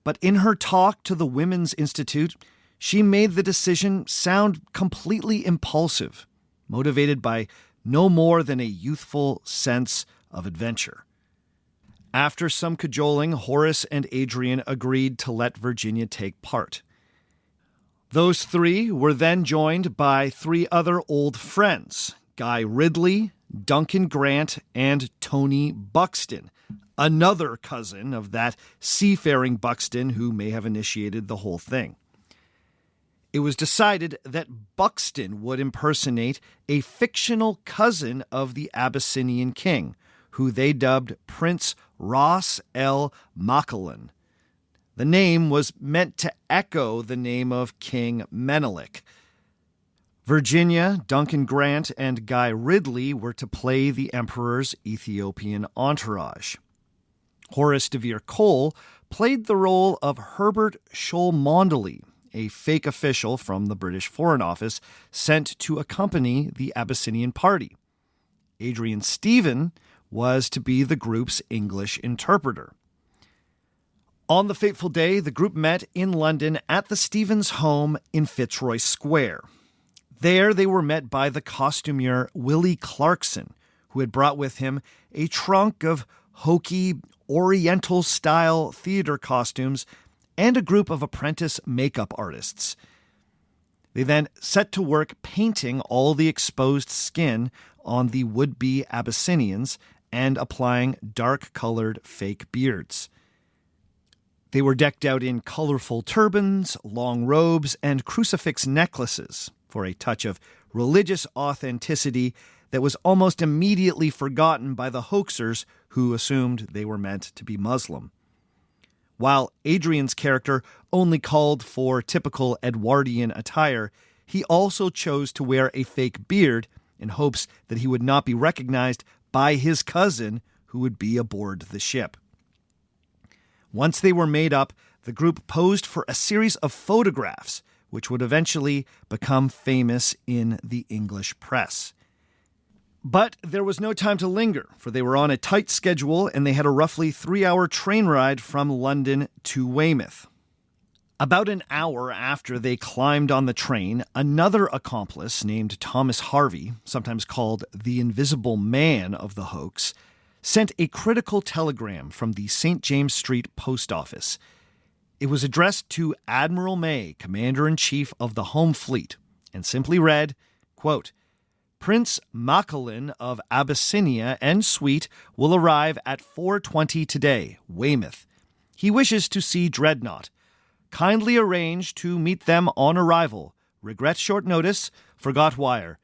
But in her talk to the Women's Institute, she made the decision sound completely impulsive, motivated by no more than a youthful sense of adventure. After some cajoling, Horace and Adrian agreed to let Virginia take part. Those three were then joined by three other old friends, Guy Ridley, Duncan Grant, and Tony Buxton, another cousin of that seafaring Buxton who may have initiated the whole thing. It was decided that Buxton would impersonate a fictional cousin of the Abyssinian king, who they dubbed Prince Ras El Makalen. The name was meant to echo the name of King Menelik. Virginia, Duncan Grant, and Guy Ridley were to play the emperor's Ethiopian entourage. Horace de Vere Cole played the role of Herbert Cholmondeley, a fake official from the British Foreign Office sent to accompany the Abyssinian party. Adrian Stephen was to be the group's English interpreter. On the fateful day, the group met in London at the Stevens home in Fitzroy Square. There they were met by the costumier Willie Clarkson, who had brought with him a trunk of hokey, Oriental-style theater costumes and a group of apprentice makeup artists. They then set to work painting all the exposed skin on the would-be Abyssinians and applying dark-colored fake beards. They were decked out in colorful turbans, long robes, and crucifix necklaces for a touch of religious authenticity that was almost immediately forgotten by the hoaxers who assumed they were meant to be Muslim. While Adrian's character only called for typical Edwardian attire, he also chose to wear a fake beard in hopes that he would not be recognized by his cousin who would be aboard the ship. Once they were made up, the group posed for a series of photographs, which would eventually become famous in the English press. But there was no time to linger, for they were on a tight schedule and they had a roughly 3-hour train ride from London to Weymouth. About an hour after they climbed on the train, another accomplice named Thomas Harvey, sometimes called the Invisible Man of the hoax, sent a critical telegram from the St. James Street Post Office. It was addressed to Admiral May, Commander-in-Chief of the Home Fleet, and simply read, quote, Prince Makalen of Abyssinia and suite will arrive at 4:20 today, Weymouth. He wishes to see Dreadnought. Kindly arrange to meet them on arrival. Regret short notice. Forgot wire.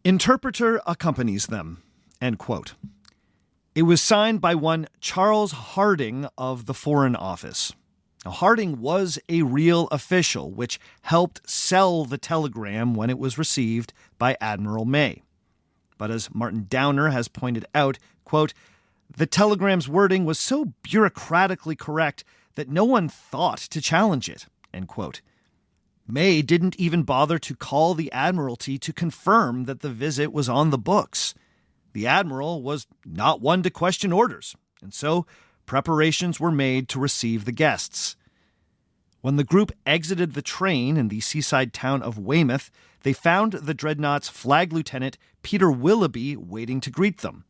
Interpreter accompanies them. End quote. It was signed by one Charles Harding of the Foreign Office. Now, Harding was a real official, which helped sell the telegram when it was received by Admiral May. But as Martin Downer has pointed out, quote, the telegram's wording was so bureaucratically correct that no one thought to challenge it, end quote. May didn't even bother to call the Admiralty to confirm that the visit was on the books. The Admiral was not one to question orders, and so preparations were made to receive the guests. When the group exited the train in the seaside town of Weymouth, they found the Dreadnought's flag lieutenant, Peter Willoughby, waiting to greet them.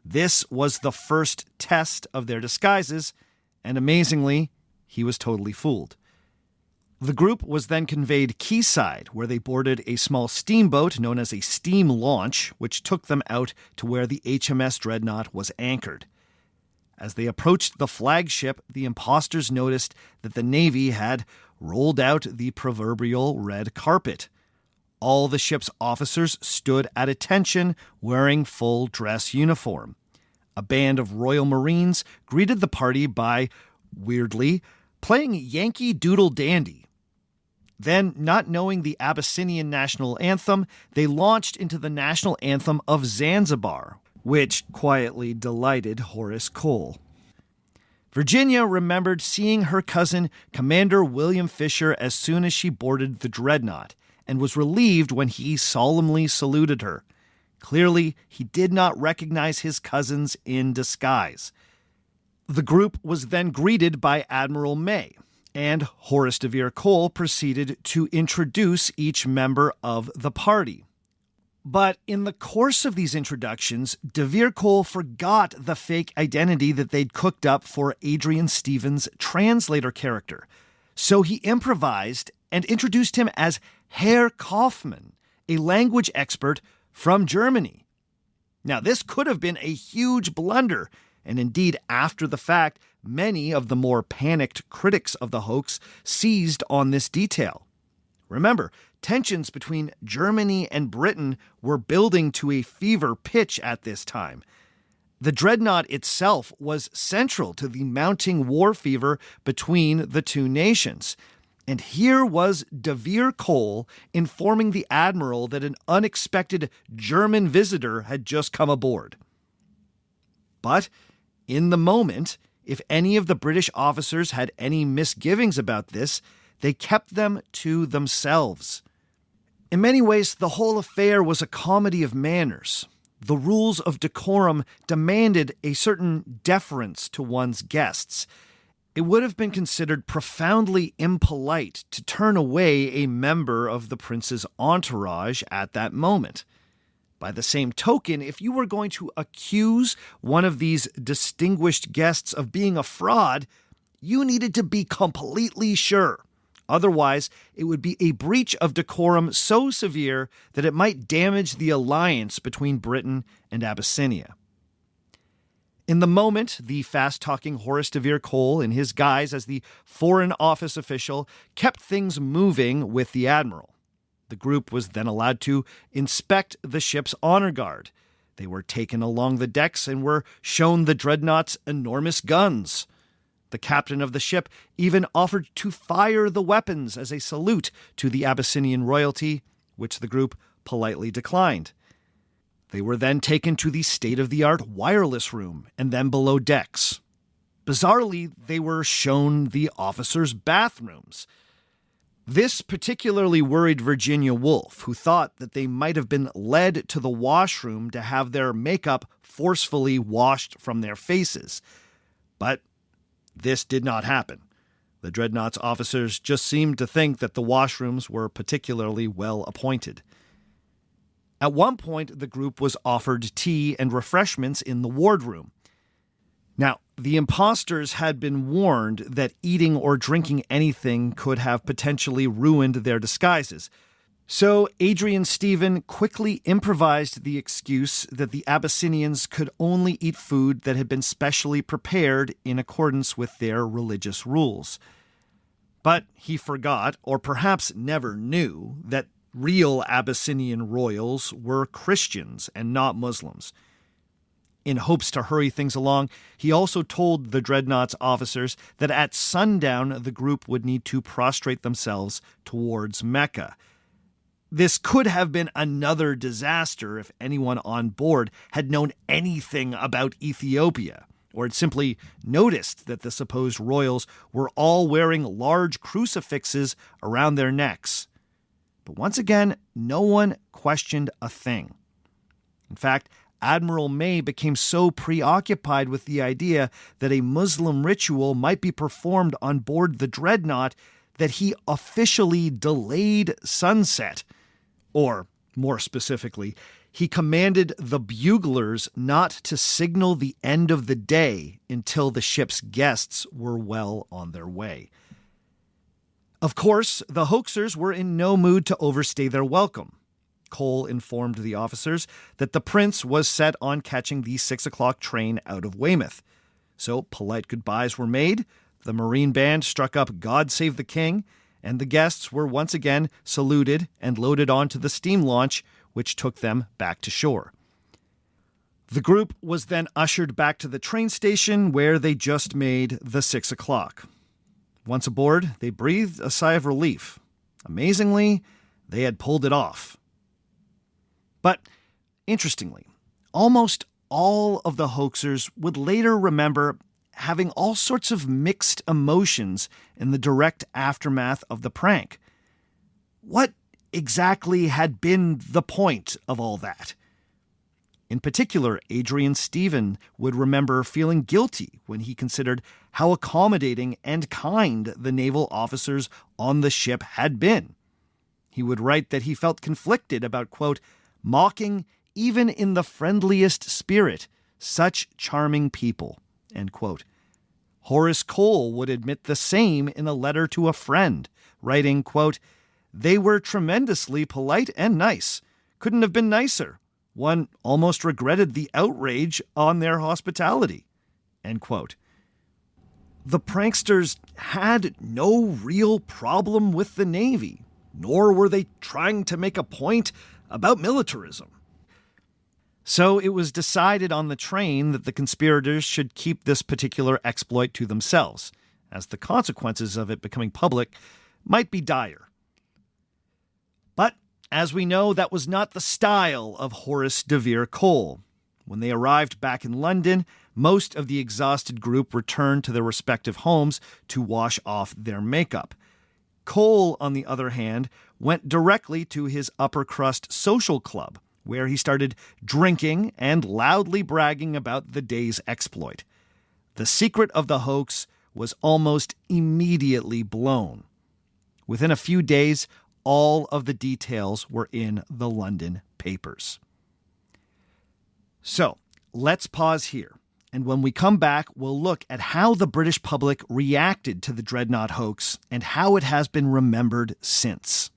This was the first test of their disguises, and amazingly, he was totally fooled. The group was then conveyed quayside, where they boarded a small steamboat known as a steam launch, which took them out to where the HMS Dreadnought was anchored. As they approached the flagship, the impostors noticed that the Navy had rolled out the proverbial red carpet. All the ship's officers stood at attention, wearing full dress uniform. A band of Royal Marines greeted the party by, weirdly, playing Yankee Doodle Dandy. Then, not knowing the Abyssinian national anthem, they launched into the national anthem of Zanzibar, which quietly delighted Horace Cole. Virginia remembered seeing her cousin, Commander William Fisher, as soon as she boarded the Dreadnought, and was relieved when he solemnly saluted her. Clearly, he did not recognize his cousins in disguise. The group was then greeted by Admiral May, and Horace de Vere Cole proceeded to introduce each member of the party. But in the course of these introductions, de Vere Cole forgot the fake identity that they'd cooked up for Adrian Stevens' translator character. So he improvised and introduced him as Herr Kaufmann, a language expert from Germany. Now, this could have been a huge blunder, and indeed, after the fact, many of the more panicked critics of the hoax seized on this detail. Remember, tensions between Germany and Britain were building to a fever pitch at this time. The Dreadnought itself was central to the mounting war fever between the two nations. And here was De Vere Cole informing the admiral that an unexpected German visitor had just come aboard. But in the moment, if any of the British officers had any misgivings about this, they kept them to themselves. In many ways, the whole affair was a comedy of manners. The rules of decorum demanded a certain deference to one's guests. It would have been considered profoundly impolite to turn away a member of the prince's entourage at that moment. By the same token, if you were going to accuse one of these distinguished guests of being a fraud, you needed to be completely sure. Otherwise, it would be a breach of decorum so severe that it might damage the alliance between Britain and Abyssinia. In the moment, the fast-talking Horace de Vere Cole, in his guise as the Foreign Office official, kept things moving with the admiral. The group was then allowed to inspect the ship's honor guard. They were taken along the decks and were shown the Dreadnought's enormous guns. The captain of the ship even offered to fire the weapons as a salute to the Abyssinian royalty, which the group politely declined. They were then taken to the state-of-the-art wireless room and then below decks. Bizarrely, they were shown the officers' bathrooms. This particularly worried Virginia Woolf, who thought that they might have been led to the washroom to have their makeup forcefully washed from their faces. But this did not happen. The Dreadnought's officers just seemed to think that the washrooms were particularly well appointed. At one point, the group was offered tea and refreshments in the wardroom. Now, the impostors had been warned that eating or drinking anything could have potentially ruined their disguises. So Adrian Stephen quickly improvised the excuse that the Abyssinians could only eat food that had been specially prepared in accordance with their religious rules. But he forgot, or perhaps never knew, that real Abyssinian royals were Christians and not Muslims. In hopes to hurry things along, he also told the Dreadnought's officers that at sundown the group would need to prostrate themselves towards Mecca. This could have been another disaster if anyone on board had known anything about Ethiopia, or had simply noticed that the supposed royals were all wearing large crucifixes around their necks. But once again, no one questioned a thing. In fact, Admiral May became so preoccupied with the idea that a Muslim ritual might be performed on board the Dreadnought that he officially delayed sunset. Or, more specifically, he commanded the buglers not to signal the end of the day until the ship's guests were well on their way. Of course, the hoaxers were in no mood to overstay their welcome. Cole informed the officers that the prince was set on catching the 6 o'clock train out of Weymouth. So polite goodbyes were made, the Marine Band struck up God Save the King, and the guests were once again saluted and loaded onto the steam launch, which took them back to shore. The group was then ushered back to the train station where they just made the 6 o'clock. Once aboard, they breathed a sigh of relief. Amazingly, they had pulled it off. But, interestingly, almost all of the hoaxers would later remember having all sorts of mixed emotions in the direct aftermath of the prank. What exactly had been the point of all that? In particular, Adrian Stephen would remember feeling guilty when he considered how accommodating and kind the naval officers on the ship had been. He would write that he felt conflicted about, quote, mocking, even in the friendliest spirit, such charming people, end quote. Horace Cole would admit the same in a letter to a friend, writing, quote, they were tremendously polite and nice. Couldn't have been nicer. One almost regretted the outrage on their hospitality, end quote. The pranksters had no real problem with the Navy. nor were they trying to make a point about militarism. So it was decided on the train that the conspirators should keep this particular exploit to themselves, as the consequences of it becoming public might be dire. But, as we know, that was not the style of Horace de Vere Cole. When they arrived back in London, most of the exhausted group returned to their respective homes to wash off their makeup. Cole, on the other hand, went directly to his upper crust social club, where he started drinking and loudly bragging about the day's exploit. The secret of the hoax was almost immediately blown. Within a few days, all of the details were in the London papers. So, let's pause here. And when we come back, we'll look at how the British public reacted to the Dreadnought hoax and how it has been remembered since.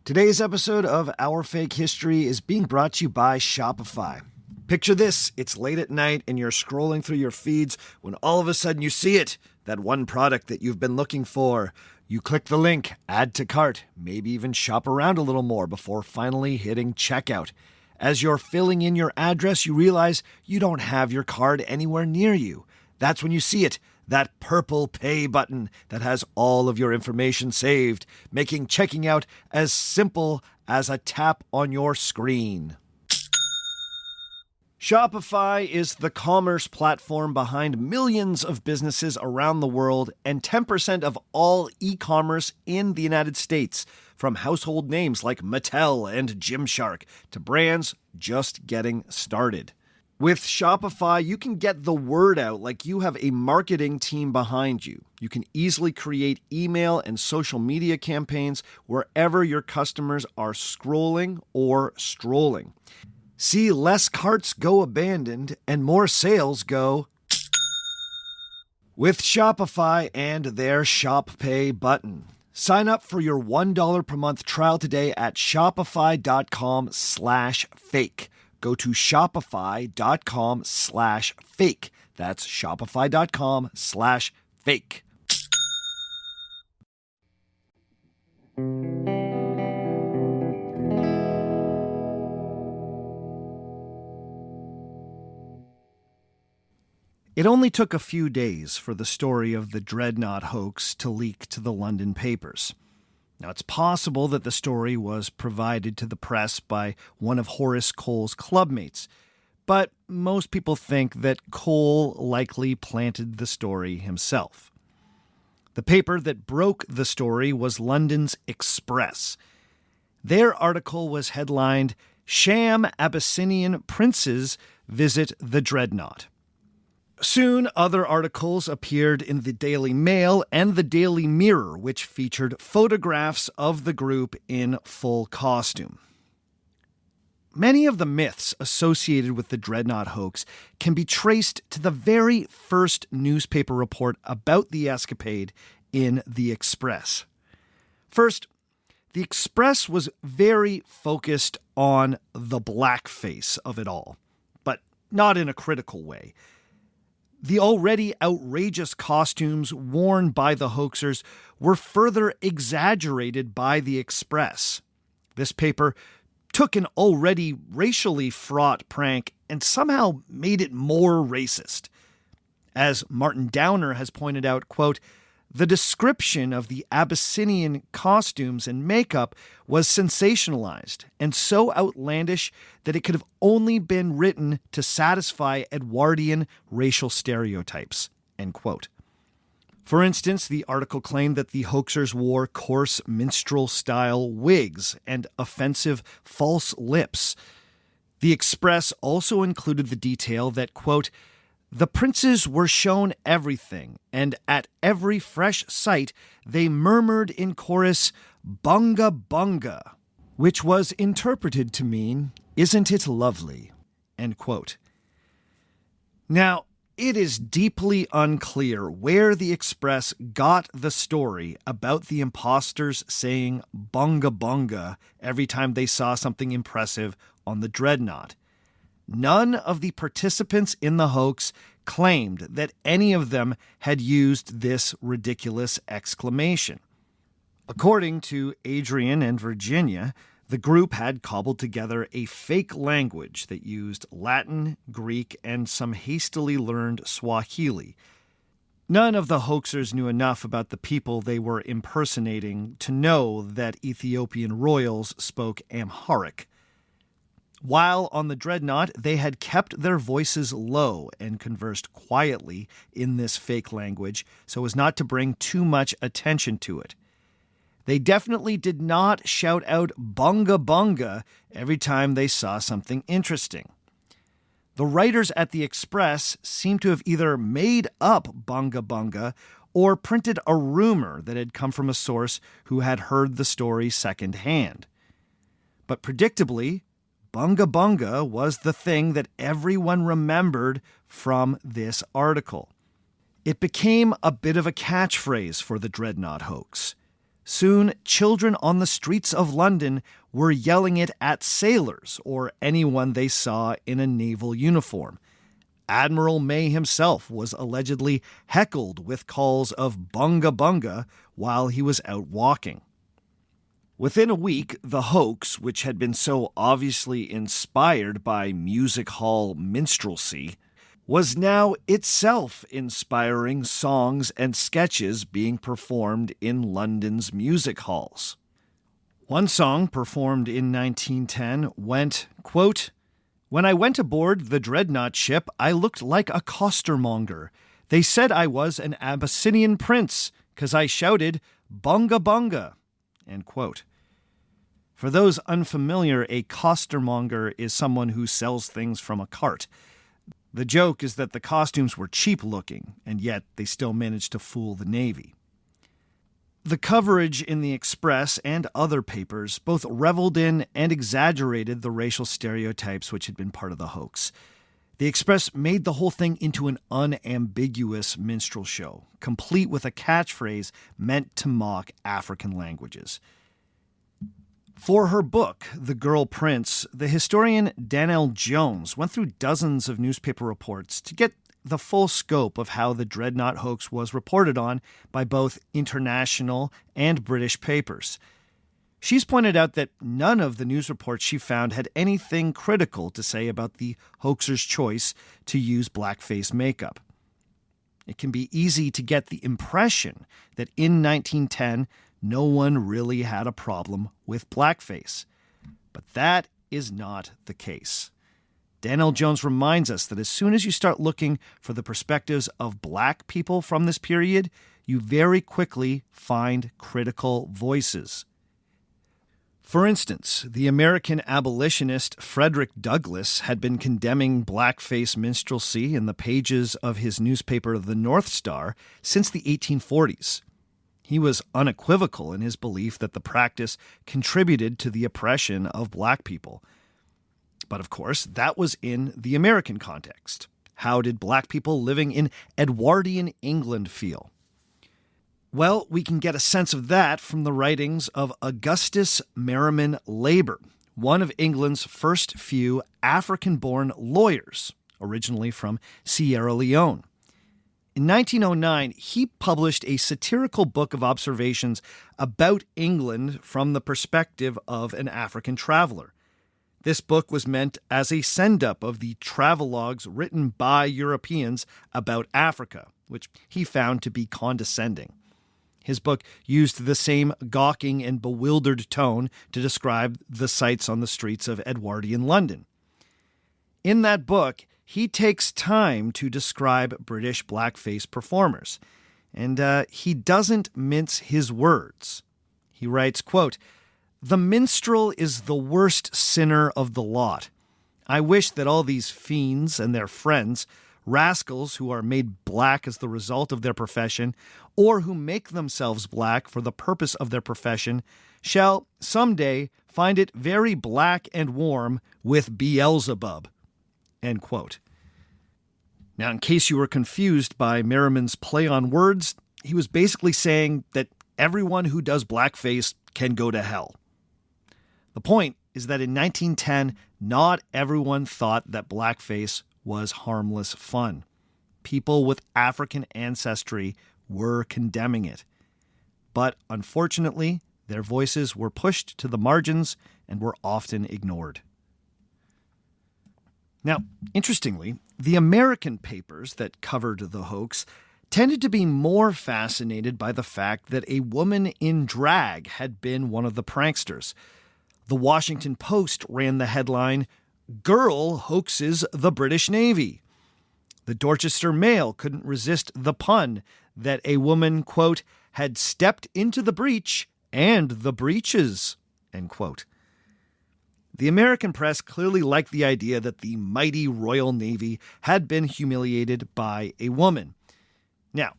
Today's episode of Our Fake History is being brought to you by Shopify. Picture this, it's late at night and you're scrolling through your feeds when all of a sudden you see it, that one product that you've been looking for. You click the link, add to cart, maybe even shop around a little more before finally hitting checkout. As you're filling in your address, you realize you don't have your card anywhere near you. That's when you see it. That purple pay button that has all of your information saved, making checking out as simple as a tap on your screen. Shopify is the commerce platform behind millions of businesses around the world and 10% of all e-commerce in the United States, from household names like Mattel and Gymshark to brands just getting started. With Shopify, you can get the word out like you have a marketing team behind you. You can easily create email and social media campaigns wherever your customers are scrolling or strolling. See less carts go abandoned and more sales go with Shopify and their Shop Pay button. Sign up for your $1 per month trial today at shopify.com/fake. Go to shopify.com/fake. That's shopify.com/fake. It only took a few days for the story of the Dreadnought hoax to leak to the London papers. Now, it's possible that the story was provided to the press by one of Horace Cole's clubmates, but most people think that Cole likely planted the story himself. The paper that broke the story was London's Express. Their article was headlined, "Sham Abyssinian Princes Visit the Dreadnought." Soon, other articles appeared in the Daily Mail and the Daily Mirror, which featured photographs of the group in full costume. Many of the myths associated with the Dreadnought hoax can be traced to the very first newspaper report about the escapade in the Express. First, the Express was very focused on the blackface of it all, but not in a critical way. The already outrageous costumes worn by the hoaxers were further exaggerated by the Express. This paper took an already racially fraught prank and somehow made it more racist. As Martin Downer has pointed out, quote, "The description of the Abyssinian costumes and makeup was sensationalized and so outlandish that it could have only been written to satisfy Edwardian racial stereotypes," end quote. For instance, the article claimed that the hoaxers wore coarse minstrel-style wigs and offensive false lips. The Express also included the detail that, quote, "The princes were shown everything, and at every fresh sight they murmured in chorus, bunga bunga, which was interpreted to mean, "Isn't it lovely?" End quote. Now, it is deeply unclear where the Express got the story about the imposters saying bunga bunga every time they saw something impressive on the Dreadnought. None of the participants in the hoax claimed that any of them had used this ridiculous exclamation. According to Adrian and Virginia, the group had cobbled together a fake language that used Latin, Greek, and some hastily learned Swahili. None of the hoaxers knew enough about the people they were impersonating to know that Ethiopian royals spoke Amharic. While on the Dreadnought, they had kept their voices low and conversed quietly in this fake language so as not to bring too much attention to it. They definitely did not shout out bunga bunga every time they saw something interesting. The writers at the Express seem to have either made up bunga bunga or printed a rumor that had come from a source who had heard the story secondhand. But predictably, bunga bunga was the thing that everyone remembered from this article. It became a bit of a catchphrase for the Dreadnought hoax. Soon, children on the streets of London were yelling it at sailors or anyone they saw in a naval uniform. Admiral May himself was allegedly heckled with calls of bunga bunga while he was out walking. Within a week, the hoax, which had been so obviously inspired by music hall minstrelsy, was now itself inspiring songs and sketches being performed in London's music halls. One song performed in 1910 went, quote, "When I went aboard the Dreadnought ship, I looked like a costermonger. They said I was an Abyssinian prince, 'cause I shouted, bunga bunga." End quote. For those unfamiliar, a costermonger is someone who sells things from a cart. The joke is that the costumes were cheap-looking, and yet they still managed to fool the Navy. The coverage in the Express and other papers both reveled in and exaggerated the racial stereotypes which had been part of the hoax. The Express made the whole thing into an unambiguous minstrel show, complete with a catchphrase meant to mock African languages. For her book, The Girl Prince, the historian Danelle Jones went through dozens of newspaper reports to get the full scope of how the Dreadnought hoax was reported on by both international and British papers. She's pointed out that none of the news reports she found had anything critical to say about the hoaxer's choice to use blackface makeup. It can be easy to get the impression that in 1910, no one really had a problem with blackface. But that is not the case. Danelle Jones reminds us that as soon as you start looking for the perspectives of black people from this period, you very quickly find critical voices. For instance, the American abolitionist Frederick Douglass had been condemning blackface minstrelsy in the pages of his newspaper The North Star since the 1840s. He was unequivocal in his belief that the practice contributed to the oppression of black people. But of course, that was in the American context. How did black people living in Edwardian England feel? Well, we can get a sense of that from the writings of Augustus Merriman Labour, one of England's first few African-born lawyers, originally from Sierra Leone. In 1909, he published a satirical book of observations about England from the perspective of an African traveler. This book was meant as a send-up of the travelogues written by Europeans about Africa, which he found to be condescending. His book used the same gawking and bewildered tone to describe the sights on the streets of Edwardian London. In that book, he takes time to describe British blackface performers, and he doesn't mince his words. He writes, quote, "The minstrel is the worst sinner of the lot. I wish that all these fiends and their friends, rascals who are made black as the result of their profession, or who make themselves black for the purpose of their profession, shall someday find it very black and warm with Beelzebub." End quote. Now, in case you were confused by Merriman's play on words, he was basically saying that everyone who does blackface can go to hell. The point is that in 1910, not everyone thought that blackface was harmless fun. People with African ancestry were condemning it. But unfortunately, their voices were pushed to the margins and were often ignored. Now, interestingly, the American papers that covered the hoax tended to be more fascinated by the fact that a woman in drag had been one of the pranksters. The Washington Post ran the headline, "Girl Hoaxes the British Navy." The Dorchester Mail couldn't resist the pun that a woman, quote, "had stepped into the breach and the breeches," end quote. The American press clearly liked the idea that the mighty Royal Navy had been humiliated by a woman. Now,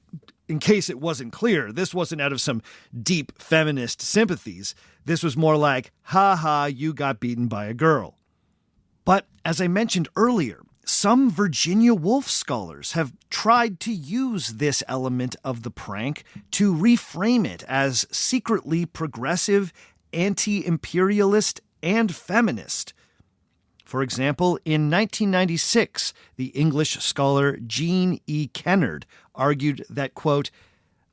in case it wasn't clear, this wasn't out of some deep feminist sympathies. This was more like, "Ha ha, you got beaten by a girl." But as I mentioned earlier, some Virginia Woolf scholars have tried to use this element of the prank to reframe it as secretly progressive, anti-imperialist, and feminist. For example, in 1996, the English scholar Jean E. Kennard argued that, quote,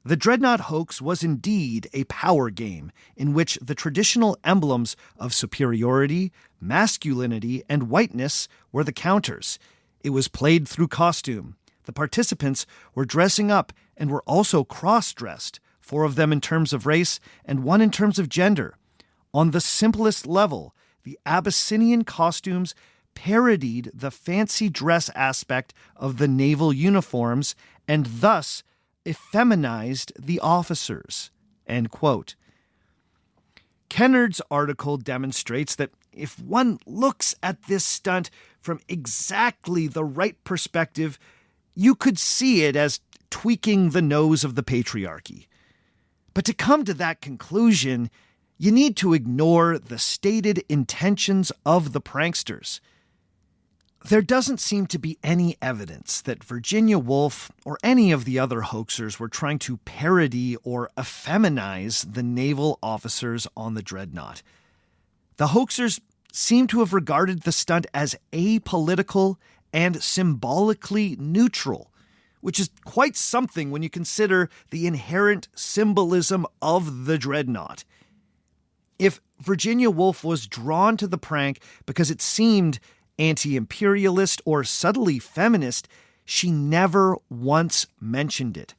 "The Dreadnought hoax was indeed a power game in which the traditional emblems of superiority, masculinity, and whiteness were the counters. It was played through costume. The participants were dressing up and were also cross-dressed, 4 of them in terms of race and 1 in terms of gender. On the simplest level, the Abyssinian costumes parodied the fancy dress aspect of the naval uniforms and thus effeminized the officers." End quote. Kennard's article demonstrates that if one looks at this stunt from exactly the right perspective, you could see it as tweaking the nose of the patriarchy. But to come to that conclusion, you need to ignore the stated intentions of the pranksters. There doesn't seem to be any evidence that Virginia Woolf or any of the other hoaxers were trying to parody or effeminize the naval officers on the Dreadnought. The hoaxers seem to have regarded the stunt as apolitical and symbolically neutral, which is quite something when you consider the inherent symbolism of the Dreadnought. If Virginia Woolf was drawn to the prank because it seemed anti-imperialist or subtly feminist, she never once mentioned it.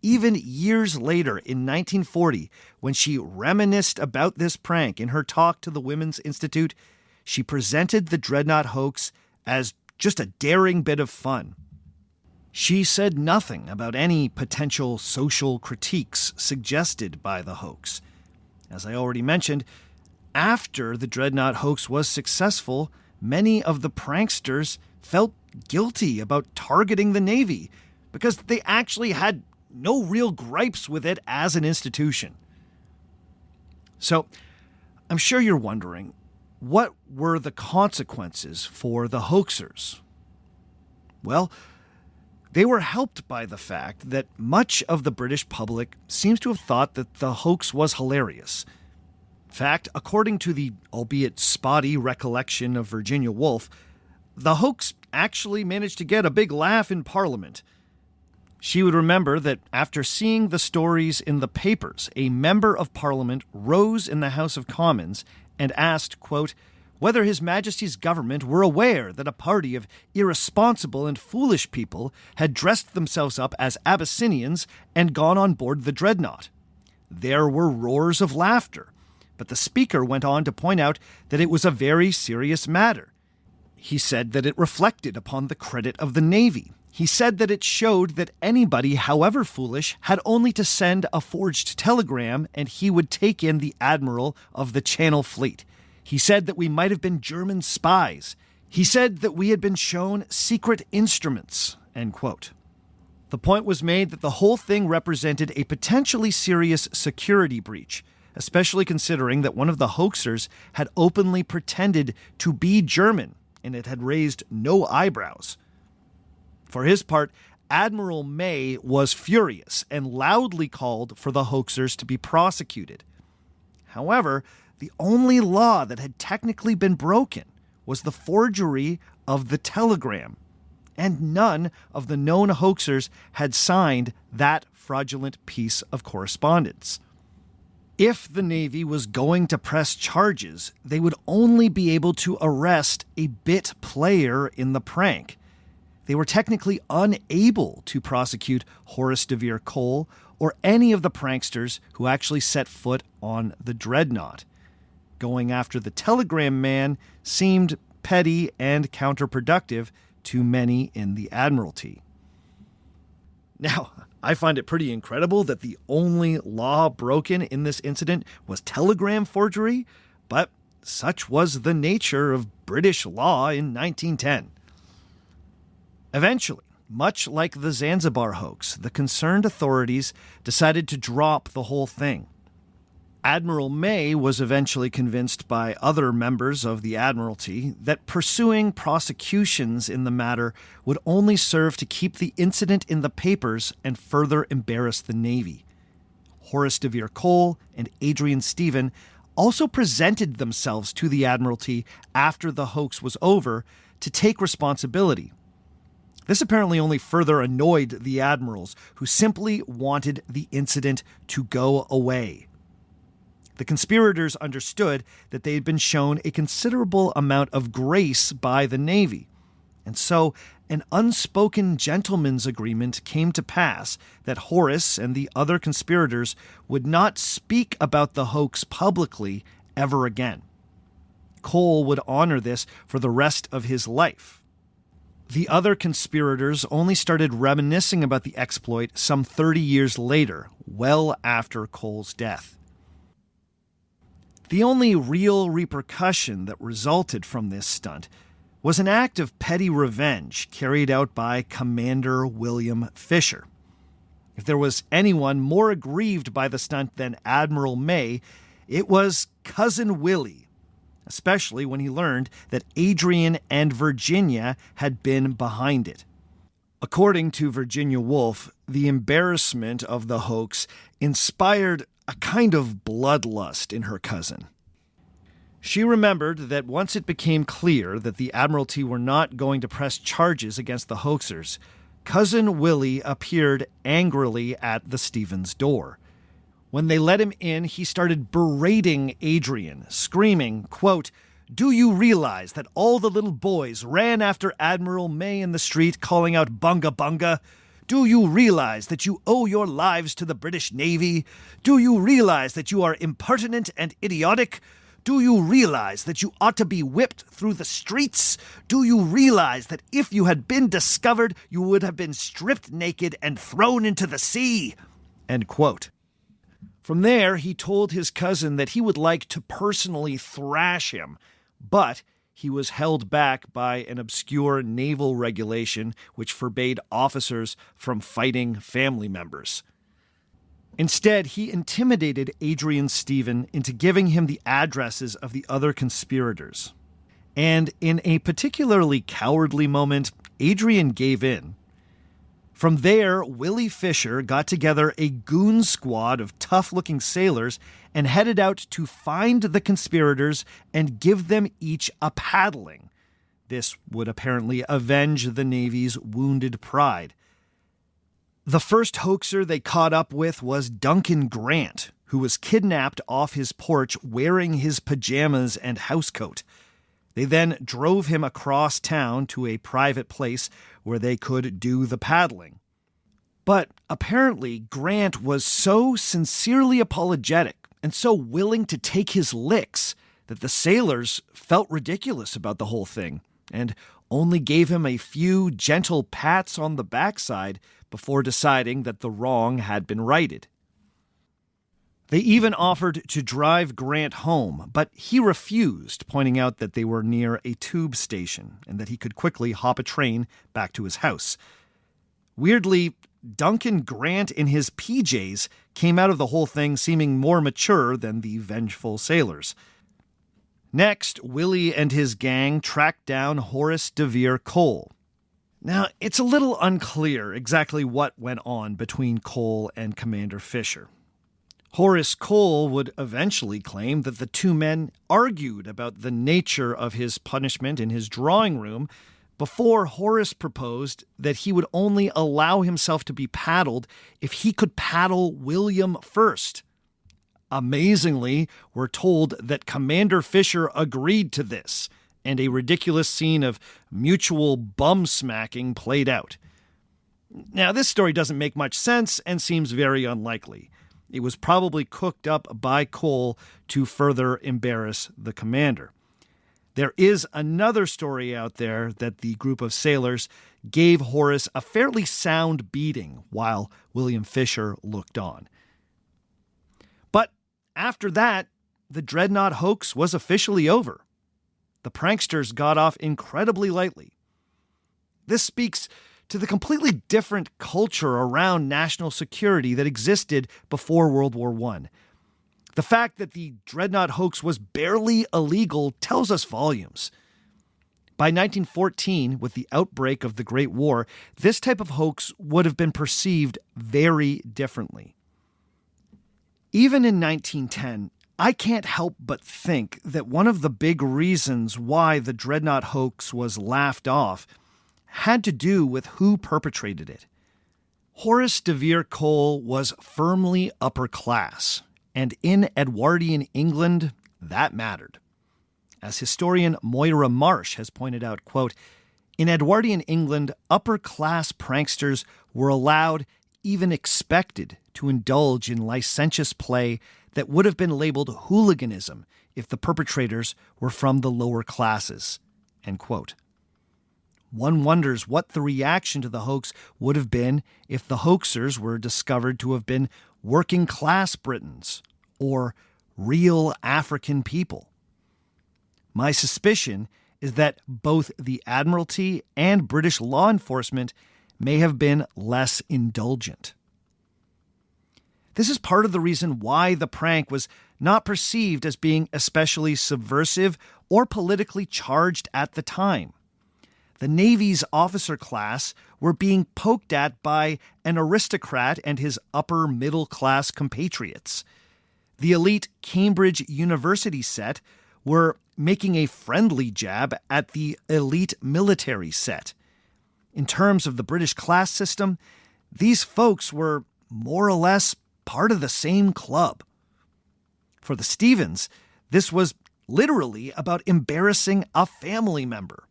Even years later, in 1940, when she reminisced about this prank in her talk to the Women's Institute, she presented the Dreadnought hoax as just a daring bit of fun. She said nothing about any potential social critiques suggested by the hoax. As I already mentioned, after the Dreadnought hoax was successful, many of the pranksters felt guilty about targeting the Navy because they actually had no real gripes with it as an institution. So, I'm sure you're wondering, what were the consequences for the hoaxers? Well, they were helped by the fact that much of the British public seems to have thought that the hoax was hilarious. In fact, according to the albeit spotty recollection of Virginia Woolf, the hoax actually managed to get a big laugh in Parliament. She would remember that after seeing the stories in the papers, a member of Parliament rose in the House of Commons and asked, quote, whether His Majesty's government were aware that a party of irresponsible and foolish people had dressed themselves up as Abyssinians and gone on board the Dreadnought. There were roars of laughter, but the Speaker went on to point out that it was a very serious matter. He said that it reflected upon the credit of the Navy. He said that it showed that anybody, however foolish, had only to send a forged telegram and he would take in the Admiral of the Channel Fleet. He said that we might have been German spies. He said that we had been shown secret instruments, end quote. The point was made that the whole thing represented a potentially serious security breach, especially considering that one of the hoaxers had openly pretended to be German and it had raised no eyebrows. For his part, Admiral May was furious and loudly called for the hoaxers to be prosecuted. However, the only law that had technically been broken was the forgery of the telegram, and none of the known hoaxers had signed that fraudulent piece of correspondence. If the Navy was going to press charges, they would only be able to arrest a bit player in the prank. They were technically unable to prosecute Horace de Vere Cole or any of the pranksters who actually set foot on the Dreadnought. Going after the telegram man seemed petty and counterproductive to many in the Admiralty. Now, I find it pretty incredible that the only law broken in this incident was telegram forgery, but such was the nature of British law in 1910. Eventually, much like the Zanzibar hoax, the concerned authorities decided to drop the whole thing. Admiral May was eventually convinced by other members of the Admiralty that pursuing prosecutions in the matter would only serve to keep the incident in the papers and further embarrass the Navy. Horace de Vere Cole and Adrian Stephen also presented themselves to the Admiralty after the hoax was over to take responsibility. This apparently only further annoyed the admirals, who simply wanted the incident to go away. The conspirators understood that they had been shown a considerable amount of grace by the Navy, and so an unspoken gentleman's agreement came to pass that Horace and the other conspirators would not speak about the hoax publicly ever again. Cole would honor this for the rest of his life. The other conspirators only started reminiscing about the exploit some 30 years later, well after Cole's death. The only real repercussion that resulted from this stunt was an act of petty revenge carried out by Commander William Fisher. If there was anyone more aggrieved by the stunt than Admiral May, it was Cousin Willie, especially when he learned that Adrian and Virginia had been behind it. According to Virginia Woolf, the embarrassment of the hoax inspired a kind of bloodlust in her cousin. She remembered that once it became clear that the Admiralty were not going to press charges against the hoaxers, Cousin Willie appeared angrily at the Stevens door. When they let him in, he started berating Adrian, screaming, quote, "Do you realize that all the little boys ran after Admiral May in the street calling out bunga bunga? Do you realize that you owe your lives to the British Navy? Do you realize that you are impertinent and idiotic? Do you realize that you ought to be whipped through the streets? Do you realize that if you had been discovered, you would have been stripped naked and thrown into the sea?" End quote. From there, he told his cousin that he would like to personally thrash him, but he was held back by an obscure naval regulation which forbade officers from fighting family members. Instead, he intimidated Adrian Stephen into giving him the addresses of the other conspirators. And in a particularly cowardly moment, Adrian gave in. From there, Willie Fisher got together a goon squad of tough-looking sailors and headed out to find the conspirators and give them each a paddling. This would apparently avenge the Navy's wounded pride. The first hoaxer they caught up with was Duncan Grant, who was kidnapped off his porch wearing his pajamas and housecoat. They then drove him across town to a private place where they could do the paddling. But apparently, Grant was so sincerely apologetic and so willing to take his licks that the sailors felt ridiculous about the whole thing and only gave him a few gentle pats on the backside before deciding that the wrong had been righted. They even offered to drive Grant home, but he refused, pointing out that they were near a tube station and that he could quickly hop a train back to his house. Weirdly, Duncan Grant in his PJs came out of the whole thing seeming more mature than the vengeful sailors. Next, Willie and his gang tracked down Horace de Vere Cole. Now, it's a little unclear exactly what went on between Cole and Commander Fisher. Horace Cole would eventually claim that the two men argued about the nature of his punishment in his drawing room before Horace proposed that he would only allow himself to be paddled if he could paddle William first. Amazingly, we're told that Commander Fisher agreed to this, and a ridiculous scene of mutual bum-smacking played out. Now, this story doesn't make much sense and seems very unlikely. It was probably cooked up by Cole to further embarrass the commander. There is another story out there that the group of sailors gave Horace a fairly sound beating while William Fisher looked on. But after that, the Dreadnought hoax was officially over. The pranksters got off incredibly lightly. This speaks to the completely different culture around national security that existed before World War I. The fact that the Dreadnought hoax was barely illegal tells us volumes. By 1914, with the outbreak of the Great War, this type of hoax would have been perceived very differently. Even in 1910, I can't help but think that one of the big reasons why the Dreadnought hoax was laughed off had to do with who perpetrated it. Horace de Vere Cole was firmly upper class, and in Edwardian England, that mattered. As historian Moira Marsh has pointed out, quote, "In Edwardian England, upper-class pranksters were allowed, even expected, to indulge in licentious play that would have been labeled hooliganism if the perpetrators were from the lower classes." End quote. One wonders what the reaction to the hoax would have been if the hoaxers were discovered to have been working-class Britons or real African people. My suspicion is that both the Admiralty and British law enforcement may have been less indulgent. This is part of the reason why the prank was not perceived as being especially subversive or politically charged at the time. The Navy's officer class were being poked at by an aristocrat and his upper-middle-class compatriots. The elite Cambridge University set were making a friendly jab at the elite military set. In terms of the British class system, these folks were more or less part of the same club. For the Stevens, this was literally about embarrassing a family member.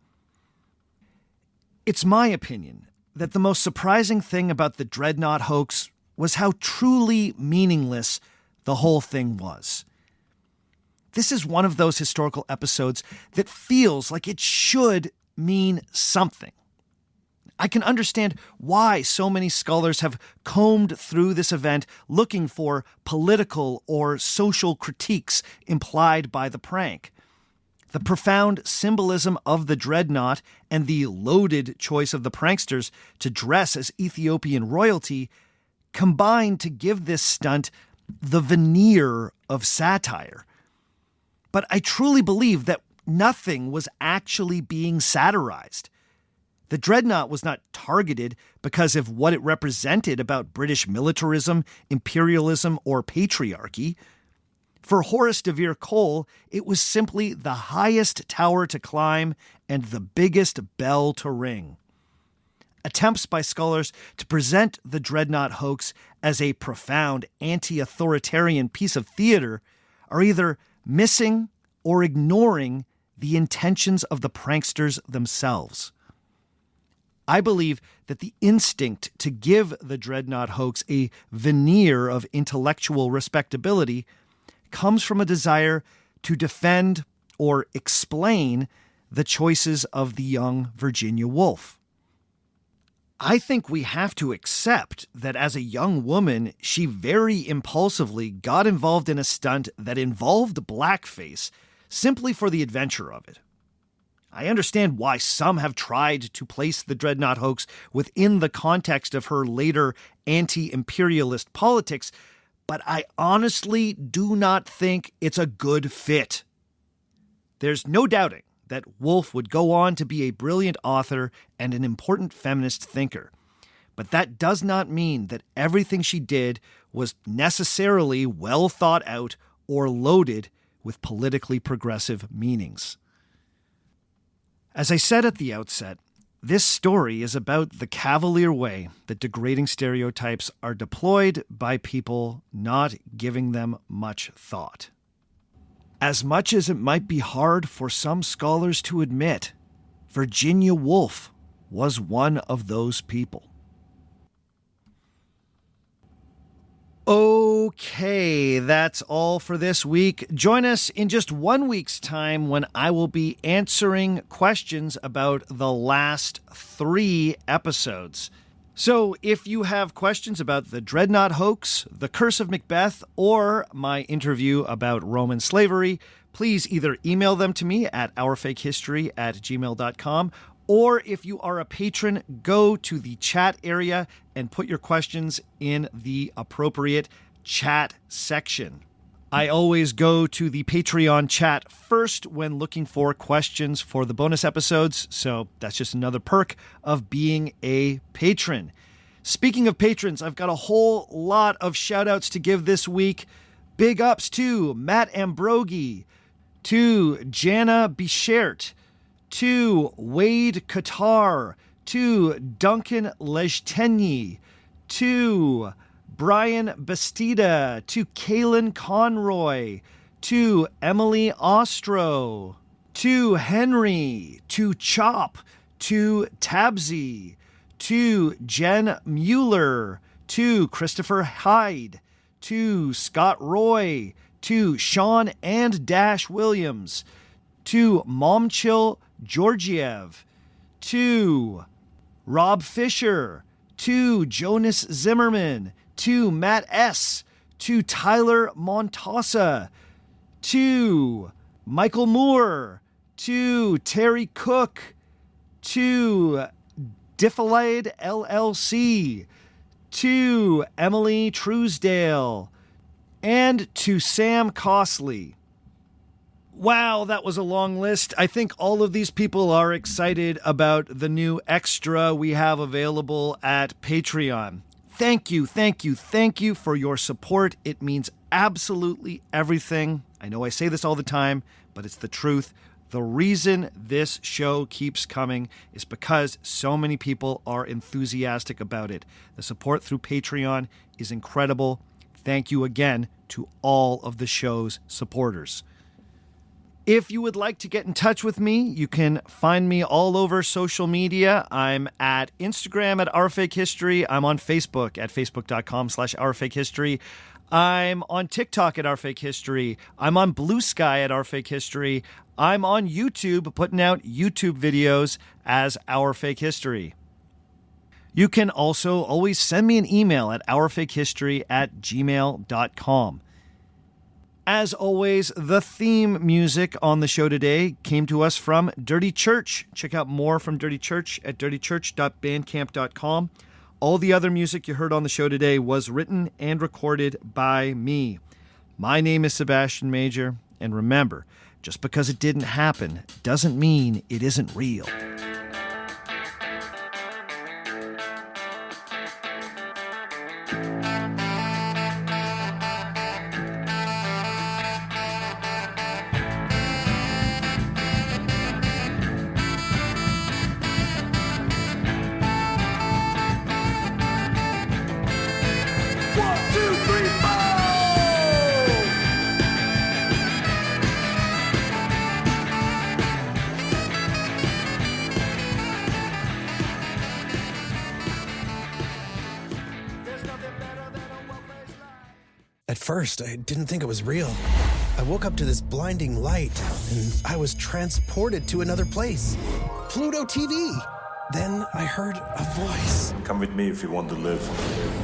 It's my opinion that the most surprising thing about the Dreadnought hoax was how truly meaningless the whole thing was. This is one of those historical episodes that feels like it should mean something. I can understand why so many scholars have combed through this event looking for political or social critiques implied by the prank. The profound symbolism of the Dreadnought and the loaded choice of the pranksters to dress as Ethiopian royalty combine to give this stunt the veneer of satire. But I truly believe that nothing was actually being satirized. The Dreadnought was not targeted because of what it represented about British militarism, imperialism, or patriarchy. For Horace de Vere Cole, it was simply the highest tower to climb and the biggest bell to ring. Attempts by scholars to present the Dreadnought hoax as a profound anti-authoritarian piece of theater are either missing or ignoring the intentions of the pranksters themselves. I believe that the instinct to give the Dreadnought hoax a veneer of intellectual respectability comes from a desire to defend or explain the choices of the young Virginia Woolf. I think we have to accept that as a young woman, she very impulsively got involved in a stunt that involved blackface simply for the adventure of it. I understand why some have tried to place the Dreadnought hoax within the context of her later anti-imperialist politics, but I honestly do not think it's a good fit. There's no doubting that Woolf would go on to be a brilliant author and an important feminist thinker. But that does not mean that everything she did was necessarily well thought out or loaded with politically progressive meanings. As I said at the outset, this story is about the cavalier way that degrading stereotypes are deployed by people not giving them much thought. As much as it might be hard for some scholars to admit, Virginia Woolf was one of those people. Okay, that's all for this week. Join us in just 1 week's time when I will be answering questions about the last 3 episodes. So if you have questions about the Dreadnought hoax, the Curse of Macbeth, or my interview about Roman slavery, please either email them to me at ourfakehistory@gmail.com, or if you are a patron, go to the chat area and put your questions in the appropriate chat section. I always go to the Patreon chat first when looking for questions for the bonus episodes, so that's just another perk of being a patron. Speaking of patrons, I've got a whole lot of shout-outs to give this week. Big ups to Matt Ambrogi, to Jana Bichert, to Wade Qatar, to Duncan Lejtenyi, to Brian Bastida, to Kaylin Conroy, to Emily Ostro, to Henry, to Chop, to Tabsy, to Jen Mueller, to Christopher Hyde, to Scott Roy, to Sean and Dash Williams, to Momchil Georgiev, to Rob Fisher, to Jonas Zimmerman, to Matt S., to Tyler Montasa, to Michael Moore, to Terry Cook, to Diffalade LLC, to Emily Truesdale, and to Sam Costley. Wow, that was a long list. I think all of these people are excited about the new extra we have available at Patreon. Thank you for your support. It means absolutely everything. I know I say this all the time, but it's the truth. The reason this show keeps coming is because so many people are enthusiastic about it. The support through Patreon is incredible. Thank you again to all of the show's supporters. If you would like to get in touch with me, you can find me all over social media. I'm at Instagram at ourfakehistory. I'm on Facebook at facebook.com/ourfakehistory. I'm on TikTok at ourfakehistory. I'm on Blue Sky at ourfakehistory. I'm on YouTube putting out YouTube videos as Our Fake History. You can also always send me an email at ourfakehistory@gmail.com. As always, the theme music on the show today came to us from Dirty Church. Check out more from Dirty Church at dirtychurch.bandcamp.com. All the other music you heard on the show today was written and recorded by me. My name is Sebastian Major, and remember, just because it didn't happen doesn't mean it isn't real. At first, I didn't think it was real. I woke up to this blinding light, and I was transported to another place. Pluto TV! Then I heard a voice. Come with me if you want to live.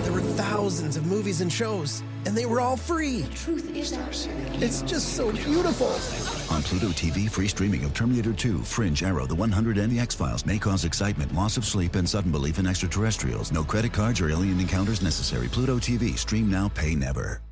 There were thousands of movies and shows, and they were all free. The truth is ours. It's just so beautiful. On Pluto TV, free streaming of Terminator 2, Fringe, Arrow, The 100, and The X-Files may cause excitement, loss of sleep, and sudden belief in extraterrestrials. No credit cards or alien encounters necessary. Pluto TV. Stream now, pay never.